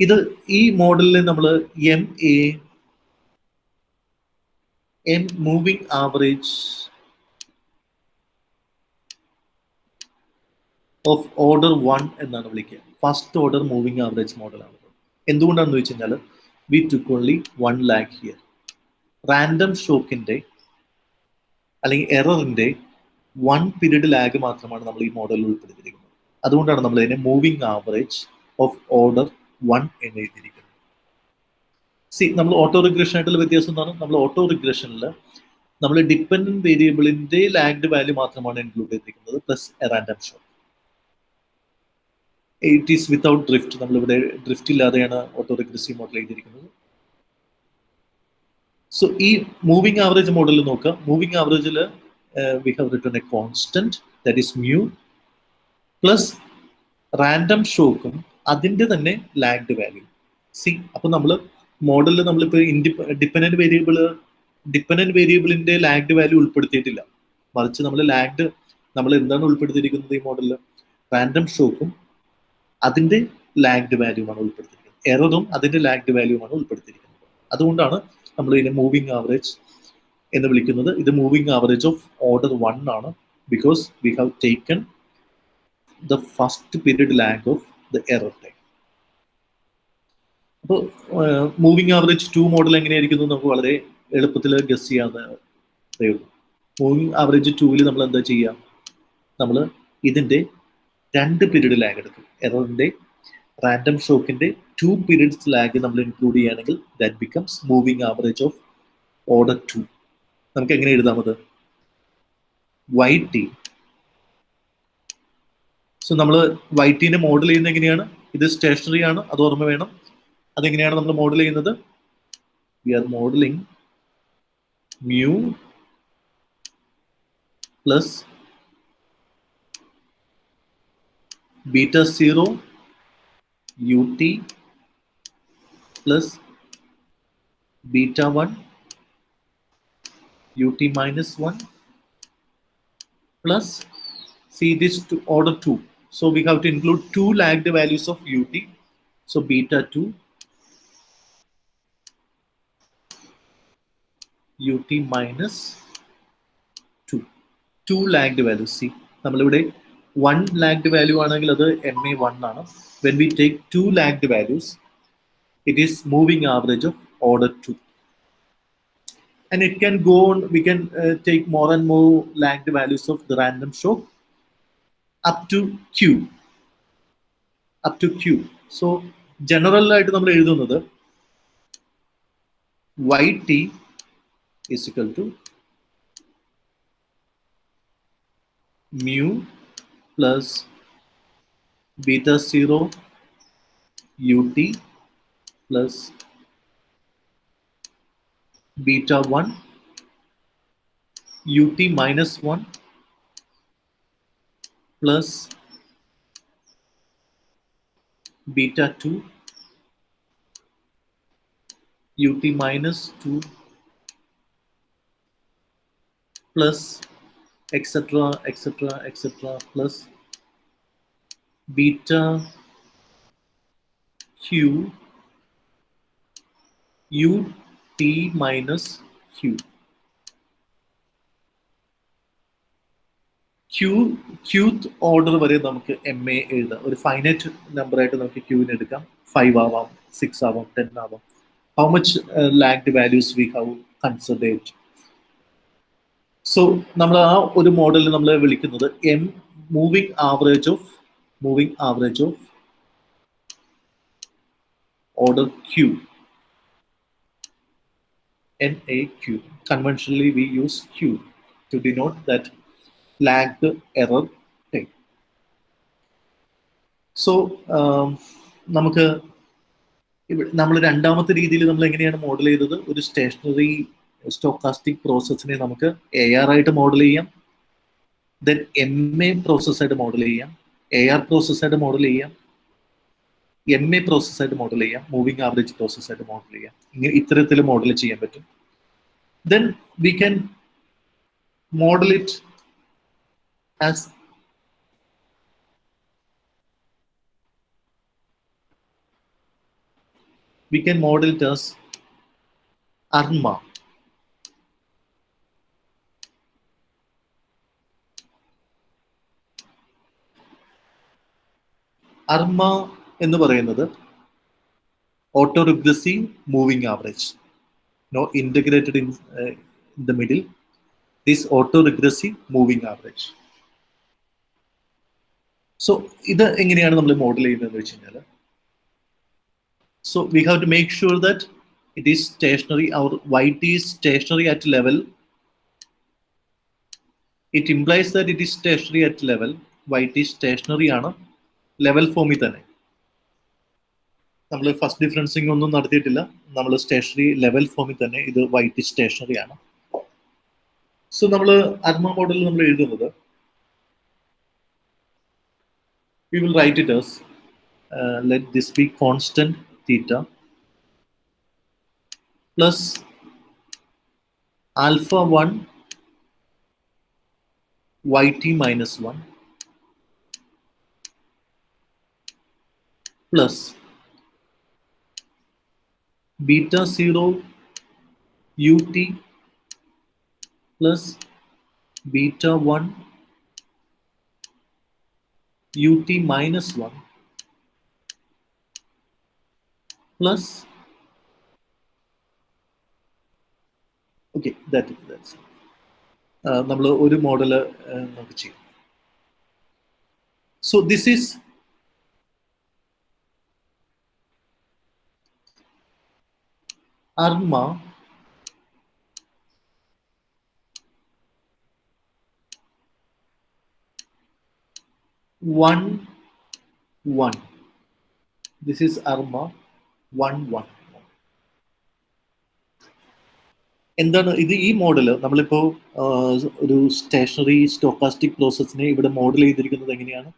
ഇത് ഈ മോഡലിൽ നമ്മൾ M moving average of order 1 എന്നാണ് വിളിക്കുക. First order moving average മോഡലാണ്. എന്തുകൊണ്ടാണെന്ന് വെച്ച് കഴിഞ്ഞാൽ we took only 1 lag here. Random ഷോക്കിന്റെ അല്ലെങ്കിൽ എററിന്റെ 1 പീരീഡ് ലാഗ് മാത്രമാണ് നമ്മൾ ഈ മോഡലിൽ ഉൾപ്പെടുത്തിയിരിക്കുന്നത്. അതുകൊണ്ടാണ് നമ്മൾ ഇതിനെ മൂവിങ് ആവറേജ് ഓഫ് ഓർഡർ 1 എന്ന് എഴുതിയിരിക്കുന്നത്. സി, നമ്മൾ ഓട്ടോ റിഗ്രഷൻ ആയിട്ടുള്ള വ്യത്യാസം എന്താണ്? നമ്മൾ ഓട്ടോ റിഗ്രഷനിൽ നമ്മൾ ഡിപ്പെൻഡന്റ് വേരിയബിളിന്റെ ലാഗ്ഡ് വാല്യൂ മാത്രമാണ് ഇൻക്ലൂഡ് ചെയ്തിരിക്കുന്നത് plus random shock. It is without drift. നമ്മളിവിടെ ഡ്രിഫ്റ്റ് ഇല്ലാതെയാണ് ഓട്ടോ റിഗ്രസീവ് മോഡൽ എഴുതിയിരിക്കുന്നത്. സോ ഈ മൂവിങ് ആവറേജ് മോഡലിൽ നോക്കുക. Moving ആവറേജിൽ we have written A constant that is mu plus random ഷോക്കും അതിൻ്റെ തന്നെ ലാഗ്ഡ് വാല്യൂ. സി, അപ്പൊ നമ്മൾ മോഡലിൽ നമ്മളിപ്പോൾ ഡിപ്പെൻഡന്റ് വേരിയബിളിന്റെ ലാഗ്ഡ് വാല്യൂ ഉൾപ്പെടുത്തിയിട്ടില്ല. മറിച്ച് നമ്മൾ എന്താണ് ഉൾപ്പെടുത്തിയിരിക്കുന്നത് ഈ മോഡലിൽ? റാൻഡം ഷോക്കും അതിന്റെ ലാഗ്ഡ് വാല്യൂമാണ് ഉൾപ്പെടുത്തിയിരിക്കുന്നത്. എററും അതിന്റെ ലാഗ്ഡ് വാല്യൂമാണ് ഉൾപ്പെടുത്തിയിരിക്കുന്നത്. അതുകൊണ്ടാണ് നമ്മൾ ഇതിനെ മൂവിങ് ആവറേജ് എന്ന് വിളിക്കുന്നത്. ഇത് മൂവിങ് ആവറേജ് ഓഫ് ഓർഡർ 1 ആണ്, because we have taken the first period lag of the error time. അപ്പോൾ മൂവിങ് ആവറേജ് 2 മോഡൽ എങ്ങനെയായിരിക്കുന്നു നമുക്ക് വളരെ എളുപ്പത്തിൽ ഗസ് ചെയ്യാവുന്നതേ ഉള്ളൂ. മൂവിങ് ആവറേജ് 2-ൽ നമ്മൾ എന്താ ചെയ്യുക? നമ്മൾ ഇതിന്റെ 2 പീരീഡ് ലാഗ് എടുക്കും. എററിന്റെ റാൻഡം ഷോക്കിന്റെ 2 പീരീഡ്സ് ലാഗ് നമ്മൾ ഇൻക്ലൂഡ് ചെയ്യുകയാണെങ്കിൽ that becomes moving average of order 2. നമുക്ക് എങ്ങനെ എഴുതാമത്? YT. സോ നമ്മൾ YT-നെ മോഡൽ ചെയ്യുന്നത് എങ്ങനെയാണ്? ഇത് സ്റ്റേഷനറി ആണ്, അത് ഓർമ്മ വേണം. അതെങ്ങനെയാണ് നമ്മൾ മോഡൽ ചെയ്യുന്നത്? We are modeling mu plus beta 0 ut plus beta 1 ut minus 1 plus, see this to order 2. So we have to include 2 lagged values of ut. So beta 2 ut minus 2 lagged values. See, നമ്മളിവിടെ 1 lagged value ആണെങ്കിൽ അത് MA1 ആണ്. When we take 2 lagged values, it is moving average of order 2. And it can go on, we can take more and more lagged values of the random shock up to Q. Up to Q. So, general ആയിട്ട് നമ്മൾ എഴുതുന്നത് YT is equal to mu plus beta 0 ut plus beta 1 ut minus 1 plus beta 2 ut minus 2 plus etc etc etc plus beta q ut minus q. Qth order വരെ നമുക്ക് MA എഴുതാം. ഒരു finite number ആയിട്ട് നമുക്ക് ക്യൂവിന് എടുക്കാം. 5 ആവാം, 6 ആവാം, 10 ആവാം. How much lagged values we have considered. So നമ്മൾ ആ ഒരു മോഡലിൽ നമ്മൾ വിളിക്കുന്നത് moving average of order Q. NAQ. Conventionally we use Q to denote that lagged error time. So നമുക്ക് നമ്മൾ രണ്ടാമത്തെ രീതിയിൽ നമ്മൾ എങ്ങനെയാണ് മോഡൽ ചെയ്തത്? ഒരു സ്റ്റേഷനറി സ്റ്റോക്കാസ്റ്റിക് പ്രോസസ്സിനെ നമുക്ക് AR ആയിട്ട് മോഡൽ ചെയ്യാം, ദെൻ MA പ്രോസസ്സായിട്ട് മോഡൽ ചെയ്യാം, AR പ്രോസസ്സായിട്ട് മോഡൽ ചെയ്യാം, MA പ്രോസസ്സായിട്ട് മോഡൽ ചെയ്യാം, മൂവിങ് ആവറേജ് പ്രോസസ്സായിട്ട് മോഡൽ ചെയ്യാം. ഇങ്ങനെ ഇത്തരത്തിൽ മോഡൽ ചെയ്യാൻ പറ്റും. Then we can model it as ARMA. ARMA എന്ന് പറയുന്നത് auto regressive moving average, no integrated in the middle, this auto regressive moving average. So ഇത് എങ്ങനെയാണ് നമ്മൾ മോഡൽ ചെയ്യുന്നതെന്ന് വെച്ച് കഴിഞ്ഞാൽ, so we have to make sure that it is stationary, our YT is stationary at level. It implies that it is stationary at level. YT stationary ആണ് level ഫോമിൽ തന്നെ. നമ്മൾ ഫസ്റ്റ് ഡിഫറൻസിങ് ഒന്നും നടത്തിയിട്ടില്ല, നമ്മൾ സ്റ്റേഷനറി ലെവൽ ഫോമിൽ തന്നെ ഇത് YT സ്റ്റേഷനറി ആണ്. സോ നമ്മൾ ARMA മോഡലിൽ നമ്മൾ എഴുതുന്നത്, we will write it as let this be constant theta plus alpha 1 YT minus 1 plus beta 0 ut plus beta 1 ut minus 1 plus, okay, that's നമ്മൾ ഒരു മോഡൽ നമുക്ക് ചെയ്യും. So this is ARMA one one. This is ARMA 1-1. എന്താണ് ഇത്? ഈ model നമ്മളിപ്പോൾ ഒരു stationery stochastic പ്രോസസ്സിനെ ഇവിടെ മോഡൽ ചെയ്തിരിക്കുന്നത് എങ്ങനെയാണ്?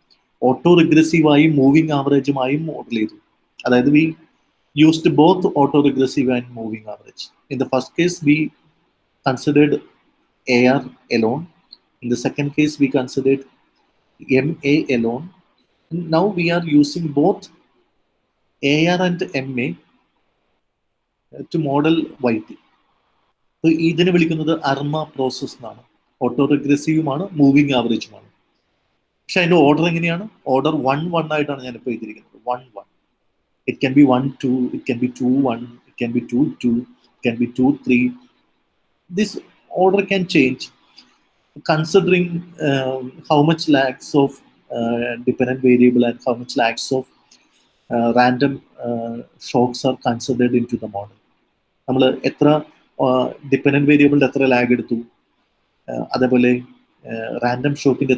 ഓട്ടോ റിഗ്രസീവായും മൂവിങ് ആവറേജുമായും മോഡൽ ചെയ്തു. അതായത് V used both auto regressive and moving average. In the first case we considered AR alone, in the second case we considered MA alone. Now we are using both AR and MA to model YT. So ഇതിനെ വിളിക്കുന്നത് ARMA process എന്നാണ്, auto റിഗ്രസീവുമാണ്, moving ആവറേജുമാണ്. പക്ഷെ അതിന്റെ order എങ്ങനെയാണ്? Order 1-1 ആയിട്ടാണ് ഞാനിപ്പോൾ എഴുതിയിരിക്കുന്നത്. 1-1. It can be 1-2, it can be 2-1, it can be 2-2, it can be 2-3. This order can change considering how much lags of dependent variable and how much lags of random shocks are considered into the model. നമ്മൾ എത്ര dependent വേരിയബിളിന്റെ എത്ര lag എടുത്തു, അതേപോലെ random ഷോക്കിന്റെ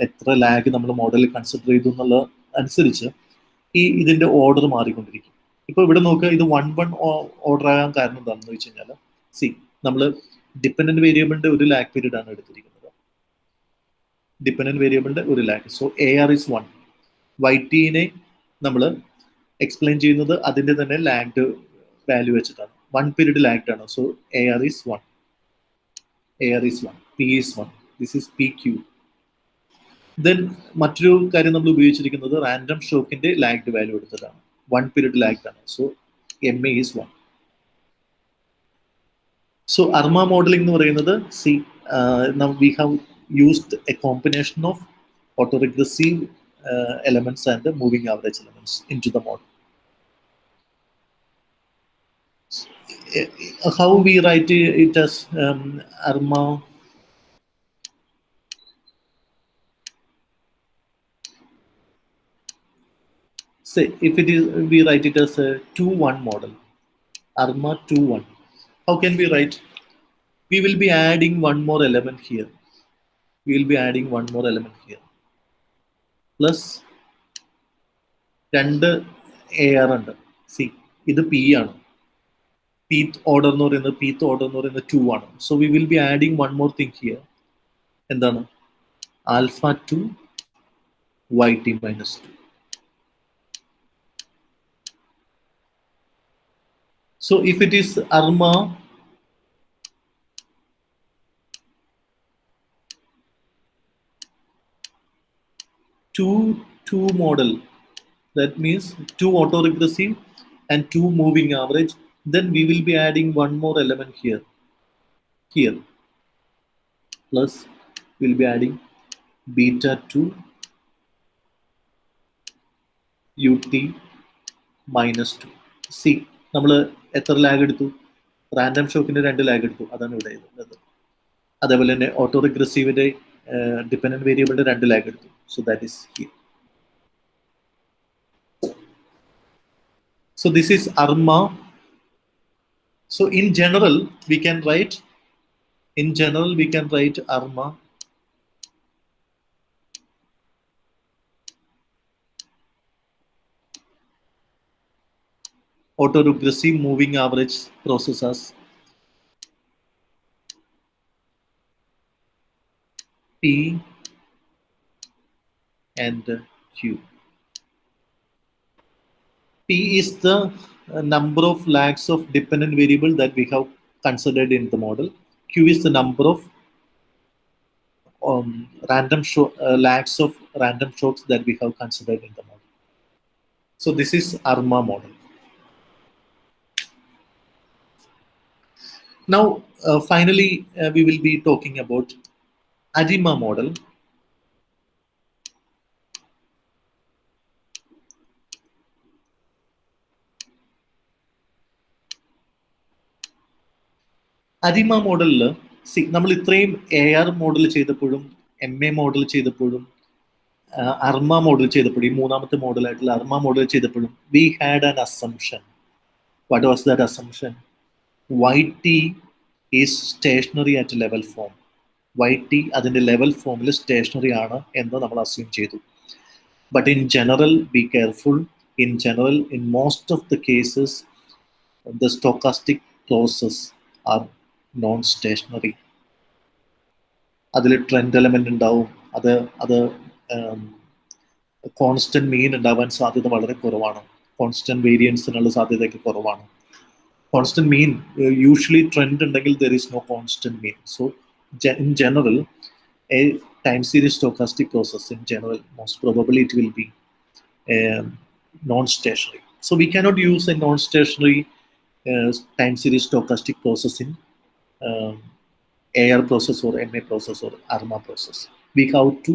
എത്ര lag നമ്മൾ മോഡലിൽ consider ചെയ്തു എന്നുള്ള അനുസരിച്ച് ഇതിന്റെ ഓർഡർ മാറിക്കൊണ്ടിരിക്കും. ഇപ്പൊ ഇവിടെ നോക്കുക, ഇത് 1-1 ഓർഡർ ആകാൻ കാരണം എന്താണെന്ന് വെച്ച് കഴിഞ്ഞാൽ, നമ്മൾ ഡിപ്പെൻഡന്റ് വേരിയബിളിന്റെ ഒരു ലാഗ് പീരീഡ് ആണ് എടുത്തിരിക്കുന്നത്. ഡിപ്പെൻഡന്റ് വേരിയബിളിന്റെ ഒരു ലാഗ്. So AR is 1. YT-നെ നമ്മൾ എക്സ്പ്ലെയിൻ ചെയ്യുന്നത് അതിന്റെ തന്നെ ലാഗ്ഡ് വാല്യൂ വെച്ചിട്ടാണ്. 1 പീരീഡ് ലാഗ്ഡ് ആണ്. So AR is 1. AR is 1. P is 1. This is PQ. Then മറ്റൊരു കാര്യം നമ്മൾ ഉപയോഗിച്ചിരിക്കുന്നത് റാൻഡം ഷോക്കിന്റെ ലാഗ്ഡ് വാല്യൂ എടുത്തതാണ്. 1 പീരീഡ് ലാഗ്ഡ് ആണ്. So MA is 1. So ARMA modelling എന്ന് പറയുന്നത്, we have used a combination of autoregressive elements and the moving average elements into the model. How we write it as ARMA? Say if it is, we write it as a 2-1 model, ARMA 2-1. How can we write? We will be adding one more element here. We will be adding one more element here. Plus 2 AR ഉണ്ട്. ഇത് P ആണ്. Pth order എന്ന് പറയുന്നത് 2 ആണ്. So we will be adding one more thing here. എന്താണ്? Alpha 2 YT minus 2. So if it is ARMA two model, that means 2 autoregressive and 2 moving average, then we will be adding one more element here. Plus we'll be adding beta 2 UT minus 2. നമ്മൾ എത്ര lag എടുത്തു? Random ഷോക്കിന്റെ 2 lag എടുത്തു. അതാണ് ഇവിടെ എഴുതുന്നത്. അതേപോലെ തന്നെ ഓട്ടോറിഗ്രസീവിന്റെ dependent വേരിയബിളിന്റെ 2 ലാഗ് എടുത്തു. So that is here. So this is ARMA. So in general we can write ARMA autoregressive moving average processes P and Q. P is the number of lags of dependent variable that we have considered in the model. Q is the number of lags of random shocks that we have considered in the model. So this is ARMA model. Now finally we will be talking about ARIMA model. ARIMA മോഡലിൽ നമ്മൾ ഇത്രയും AR model ചെയ്തപ്പോഴും MA model ചെയ്തപ്പോഴും ARMA model ചെയ്തപ്പോഴും ഈ മൂന്നാമത്തെ മോഡലായിട്ടുള്ള ARMA model ചെയ്തപ്പോഴും we had an assumption. What was that assumption? YT is stationary at level form. YT അതിന്റെ ലെവൽ ഫോമിൽ സ്റ്റേഷനറി ആണ് എന്ന് നമ്മൾ അസ്യൂം ചെയ്തു. But in general, be careful. In general, in most of the cases, the stochastic clauses are non-stationary. അതിൽ trend element ഉണ്ടാവും. അത് constant മീൻ ഉണ്ടാവാൻ സാധ്യത വളരെ കുറവാണ്. കോൺസ്റ്റന്റ് വേരിയൻസിനുള്ള സാധ്യതയൊക്കെ കുറവാണ്. കോൺസ്റ്റന്റ് മീൻ യൂഷ്വലി ട്രെൻഡ് ഉണ്ടെങ്കിൽ there is no constant mean. So in general, a time series stochastic process in general, most probably it will be non-stationary. So we cannot use a non-stationary time series stochastic process in AR process or MA process or ARMA process. We have to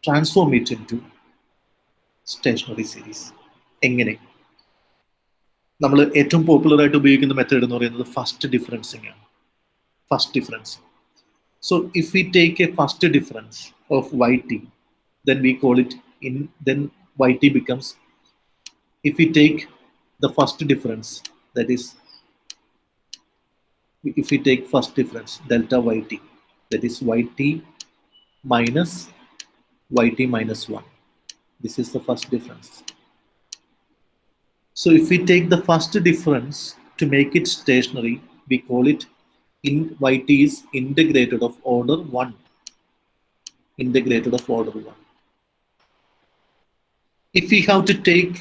transform it into stationary series. എങ്ങനെ? നമ്മൾ ഏറ്റവും popular ആയിട്ട് ഉപയോഗിക്കുന്ന method എന്ന് പറയുന്നത് first ഡിഫറൻസിങ് ആണ്. First ഡിഫറൻസിങ്. So if we take a first difference of YT, then we call it then YT becomes, if we take the first difference, that is, if we take first difference delta YT, that is YT minus YT minus 1. This is the first difference. So if we take the first difference to make it stationary, we call it YT is integrated of order 1. Integrated of order 1. If we have to take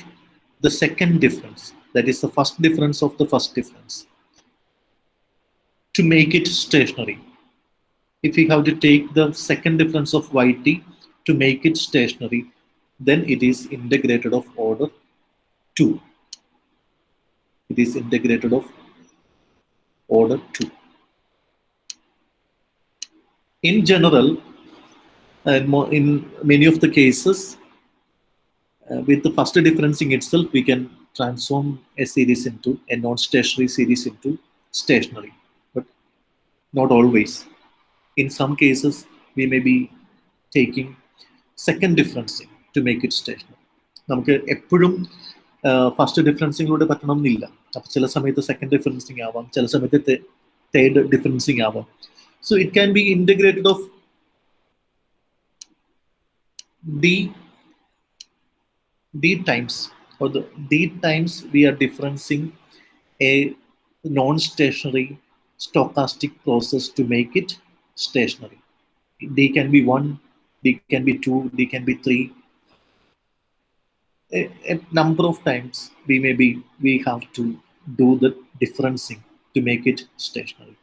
the second difference, that is the first difference of the first difference, to make it stationary, if we have to take the second difference of YT to make it stationary, then it is integrated of order 2. It is integrated of order 2. In general, in many of the cases, with the first differencing itself, we can transform a series into a non-stationary series into stationary, but not always. In some cases, we may be taking second differencing to make it stationary. നമുക്ക് എപ്പോഴും first ഡിഫറൻസിങ്ങിലൂടെ പറ്റണം എന്നില്ല. അപ്പം ചില സമയത്ത് second ഡിഫറൻസിങ് ആവാം, ചില സമയത്ത് തേർഡ് ഡിഫറൻസിങ് ആവാം. So it can be integrated of d times, or the d times we are differencing a non-stationary stochastic process to make it stationary. D can be 1, D can be 2, D can be 3. A number of times we have to do the differencing to make it stationary.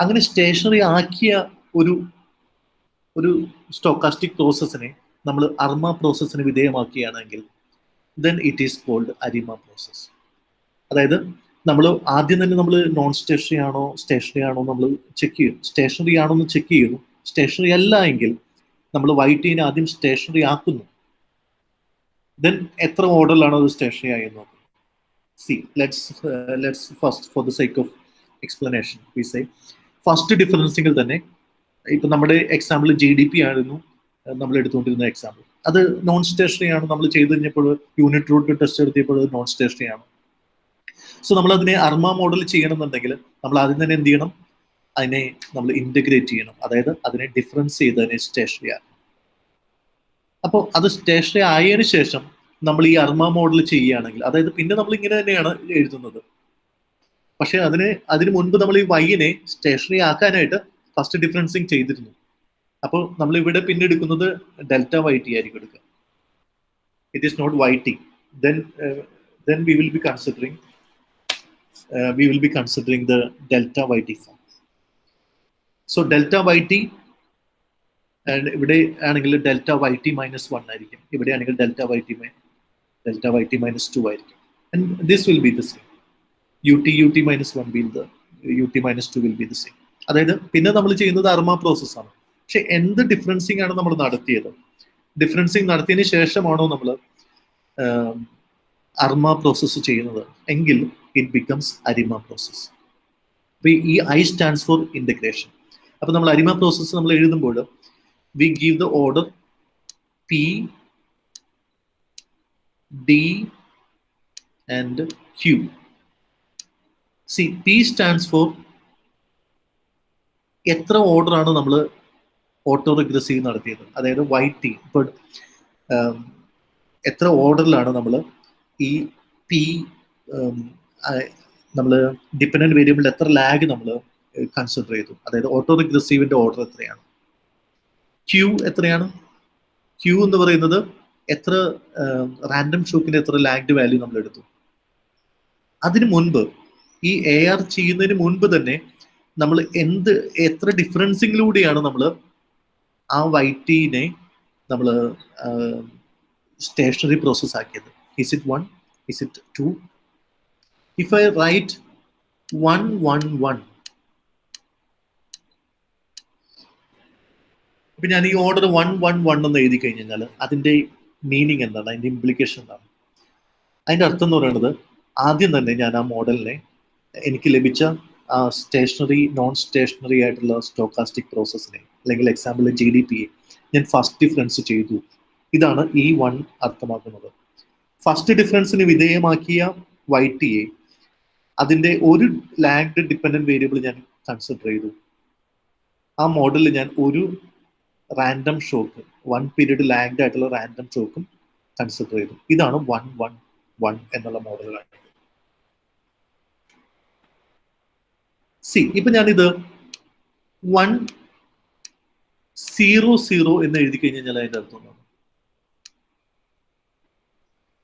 അങ്ങനെ stationary ആക്കിയ ഒരു stochastic പ്രോസസ്സിനെ നമ്മൾ ARMA പ്രോസസ്സിന് വിധേയമാക്കുകയാണെങ്കിൽ then it is called ARIMA process. അതായത് നമ്മൾ ആദ്യം തന്നെ നമ്മൾ നോൺ സ്റ്റേഷനറി ആണോ സ്റ്റേഷനറി ആണോ നമ്മൾ ചെക്ക് ചെയ്യും. സ്റ്റേഷനറി ആണോ എന്ന് ചെക്ക് ചെയ്യുന്നു. സ്റ്റേഷനറി അല്ല എങ്കിൽ നമ്മൾ YTനെ ആദ്യം സ്റ്റേഷനറി ആക്കുന്നു. then എത്ര ഓർഡറിലാണോ അത് സ്റ്റേഷനറി ആയി നോക്കും. See, let's first, for the sake of explanation, we say first ഡിഫറൻസിങ്ങിൽ തന്നെ ഇപ്പം നമ്മുടെ എക്സാമ്പിൾ GDP ആയിരുന്നു നമ്മൾ എടുത്തുകൊണ്ടിരുന്ന എക്സാമ്പിൾ. അത് നോൺ സ്റ്റേഷനറി ആണ്. നമ്മൾ ചെയ്ത് കഴിഞ്ഞപ്പോൾ യൂണിറ്റ് റൂട്ട് ടെസ്റ്റ് എടുത്തിയപ്പോൾ അത് നോൺ സ്റ്റേഷനറി ആണ്. സോ നമ്മൾ അതിനെ അർമ മോഡൽ ചെയ്യണമെന്നുണ്ടെങ്കിൽ നമ്മൾ ആദ്യം തന്നെ എന്ത് ചെയ്യണം? അതിനെ നമ്മൾ ഇന്റഗ്രേറ്റ് ചെയ്യണം. അതായത് അതിനെ ഡിഫറൻസ് ചെയ്ത് അതിനെ സ്റ്റേഷനറി ആക്കണം. അപ്പോൾ അത് സ്റ്റേഷനറി ആയതിനു ശേഷം നമ്മൾ ഈ അർമ മോഡൽ ചെയ്യുകയാണെങ്കിൽ, അതായത് പിന്നെ നമ്മൾ ഇങ്ങനെ തന്നെയാണ് എഴുതുന്നത്. പക്ഷെ അതിന് മുൻപ് നമ്മൾ ഈ വൈനെ സ്റ്റേഷനറി ആക്കാനായിട്ട് ഫസ്റ്റ് ഡിഫറൻസിങ് ചെയ്തിരുന്നു. അപ്പോൾ നമ്മൾ ഇവിടെ പിന്നെ എടുക്കുന്നത് ഡെൽറ്റ YT ആയിരിക്കും എടുക്കുക. It is not YT. then we will be considering the delta YT form. So delta YT, and ഇവിടെ ആണെങ്കിൽ ഡെൽറ്റ YT minus 1 ആയിരിക്കും. ഇവിടെ ആണെങ്കിൽ ഡെൽറ്റ YT minus 2 ആയിരിക്കും. and this will be the same. UT minus 1 will the UT minus 2 will be the same. അതായത് പിന്നെ നമ്മൾ ചെയ്യുന്നത് അർമ പ്രോസസ്സാണ്. പക്ഷെ എന്ത് ഡിഫറൻസിങ് ആണ് നമ്മൾ നടത്തിയത്? ഡിഫറൻസിങ് നടത്തിയതിന് ശേഷമാണോ നമ്മൾ അർമ പ്രോസസ്സ് ചെയ്യുന്നത് എങ്കിൽ ഇറ്റ് ബിക്കംസ് അരിമ പ്രോസസ്. അപ്പൊ ഈ I സ്റ്റാൻഡ്സ് ഫോർ ഇന്റഗ്രേഷൻ. അപ്പൊ നമ്മൾ അരിമ പ്രോസസ്സ് നമ്മൾ എഴുതുമ്പോൾ we give the order P, D and Q. See, P stands for എത്ര ഓർഡർ ആണ് നമ്മൾ ഓട്ടോ റിഗ്രസീവ് നടത്തിയത്, അതായത് YT. ഇപ്പോൾ എത്ര ഓർഡറിലാണ് നമ്മൾ ഈ P നമ്മൾ ഡിപ്പെൻഡന്റ് വേരിയബിളിൽ എത്ര ലാഗ് നമ്മൾ കൺസിഡർ ചെയ്തു, അതായത് ഓട്ടോ റിഗ്രസീവിന്റെ ഓർഡർ എത്രയാണ്. Q എത്രയാണ്? Q എന്ന് പറയുന്നത് എത്ര റാൻഡം ഷോക്കിന്റെ എത്ര ലാഗ്ഡ് വാല്യൂ നമ്മൾ എടുത്തു. അതിനു മുൻപ് ഈ AR ചെയ്യുന്നതിന് മുൻപ് തന്നെ നമ്മൾ എത്ര ഡിഫറൻസിങ്ങിലൂടെയാണ് നമ്മൾ ആ YTനെ നമ്മൾ സ്റ്റേഷനറി പ്രോസസ് ആക്കിയത്. Is it 1? Is it 2? If I write 1 1 1 ഇപ്പൊ ഞാൻ ഈ ഓർഡർ 111 എന്ന് എഴുതി കഴിഞ്ഞാൽ അതിന്റെ മീനിങ് എന്താണ്, അതിന്റെ ഇംപ്ലിക്കേഷൻ എന്താണ്? അതിന്റെ അർത്ഥം എന്ന് പറയുന്നത് ആദ്യം തന്നെ ഞാൻ ആ മോഡലിനെ എനിക്ക് ലഭിച്ച ആ സ്റ്റേഷനറി നോൺ സ്റ്റേഷനറി ആയിട്ടുള്ള സ്റ്റോക്കാസ്റ്റിക് പ്രോസസ്സിനെ അല്ലെങ്കിൽ എക്സാമ്പിൾ GDP ഞാൻ ഫസ്റ്റ് ഡിഫറൻസ് ചെയ്തു. ഇതാണ് ഈ വൺ അർത്ഥമാക്കുന്നത്. ഫസ്റ്റ് ഡിഫറൻസിന് വിധേയമാക്കിയ YT അതിന്റെ ഒരു ലാഗ്ഡ് ഡിപ്പെൻഡന്റ് വേരിയബിൾ ഞാൻ കൺസിഡർ ചെയ്തു. ആ മോഡലിൽ ഞാൻ ഒരു റാൻഡം ഷോക്ക്, 1 പീരീഡ് ലാഗ്ഡ് ആയിട്ടുള്ള റാൻഡം ഷോക്കും കൺസിഡർ ചെയ്തു. ഇതാണ് 111 എന്നുള്ള മോഡലാണ്. ഇപ്പൊ ഞാനിത് 100 എന്ന് എഴുതി കഴിഞ്ഞാൽ അതിന്റെ അർത്ഥം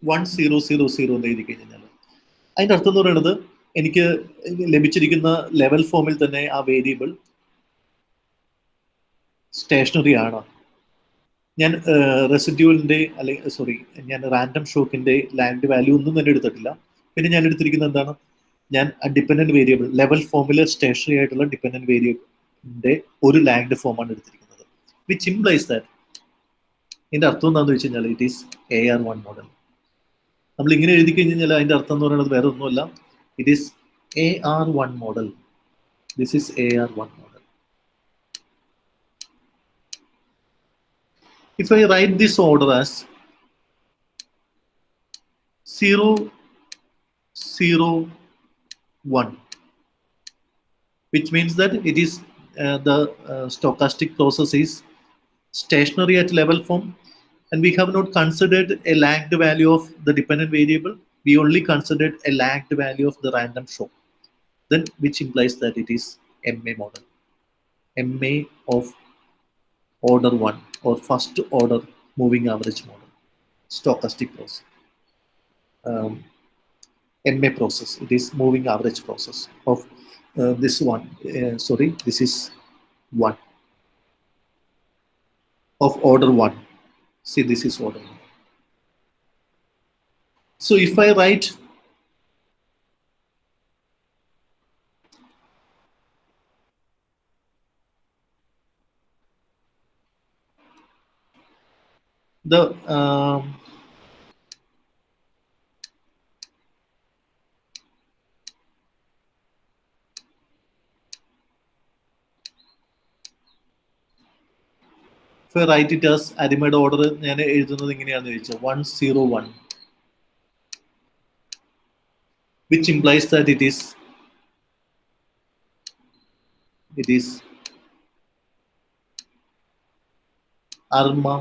1000 എന്ന് എഴുതി കഴിഞ്ഞാൽ അതിന്റെ അർത്ഥം എന്ന് പറയുന്നത് എനിക്ക് ലഭിച്ചിരിക്കുന്ന ലെവൽ ഫോമിൽ തന്നെ ആ വേരിയബിൾ സ്റ്റേഷനറി ആണ്. ഞാൻ റെസിഡ്യൂലിന്റെ അല്ലെങ്കിൽ ഞാൻ റാൻഡം ഷോക്കിന്റെ ലാഗ്ഡ് വാല്യൂ ഒന്നും തന്നെ എടുത്തിട്ടില്ല. പിന്നെ ഞാൻ എടുത്തിരിക്കുന്നത് എന്താണ്, ഞാൻ ഡിപ്പെൻഡന്റ് വേരിയബിൾ ലെവൽ ഫോമിൽ സ്റ്റേഷനറി ആയിട്ടുള്ള ഡിപ്പെൻഡന്റ് വേരിയബിളിന്റെ ഒരു ലാഗ്ഡ് ഫോമാണ് എടുത്തിരിക്കുന്നത്. വിച്ച് ഇംപ്ലൈസ് ദാറ്റ് ഇതിന്റെ അർത്ഥം എന്താണെന്ന് വെച്ച് കഴിഞ്ഞാൽ ഇറ്റ് ഈസ് AR1 മോഡൽ. നമ്മൾ ഇങ്ങനെ എഴുതി കഴിഞ്ഞാൽ അതിന്റെ അർത്ഥം എന്ന് പറയുന്നത് വേറെ ഒന്നുമല്ല, it is AR1 model. This is AR1 model. If I write this order as 0, 0, 1, which means that it is the stochastic process is stationary at level form, and we have not considered a lagged value of the dependent variable. We only considered a lagged value of the random shock. Then which implies that it is MA model. MA of order 1 or first order moving average model, stochastic process. MA process, it is moving average process of this one. This is 1 of order 1. See, this is order 1. So if I write the if I write it as Arrimede order, ഞാൻ എഴുതുന്നത് ഇങ്ങനെയാണെന്ന് ചോദിച്ചാൽ 101, which implies that it is ARMA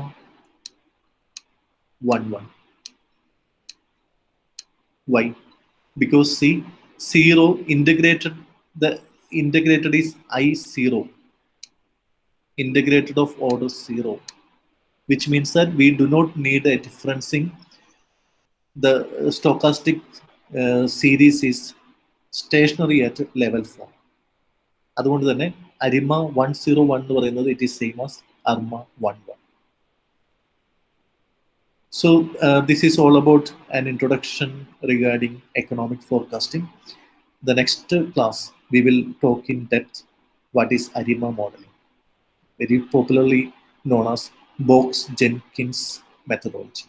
11. Why? Because see, 0 integrated, the integrated is I0, integrated of order 0, which means that we do not need a differencing. The stochastic series is stationary at level form. അതുകൊണ്ട് തന്നെ അരിമ 101 എന്ന് പറയുന്നത് it is same as ARMA 11. So this is all about an introduction regarding economic forecasting. The next class we will talk in depth what is ARIMA modeling, very popularly known as Box-Jenkins methodology.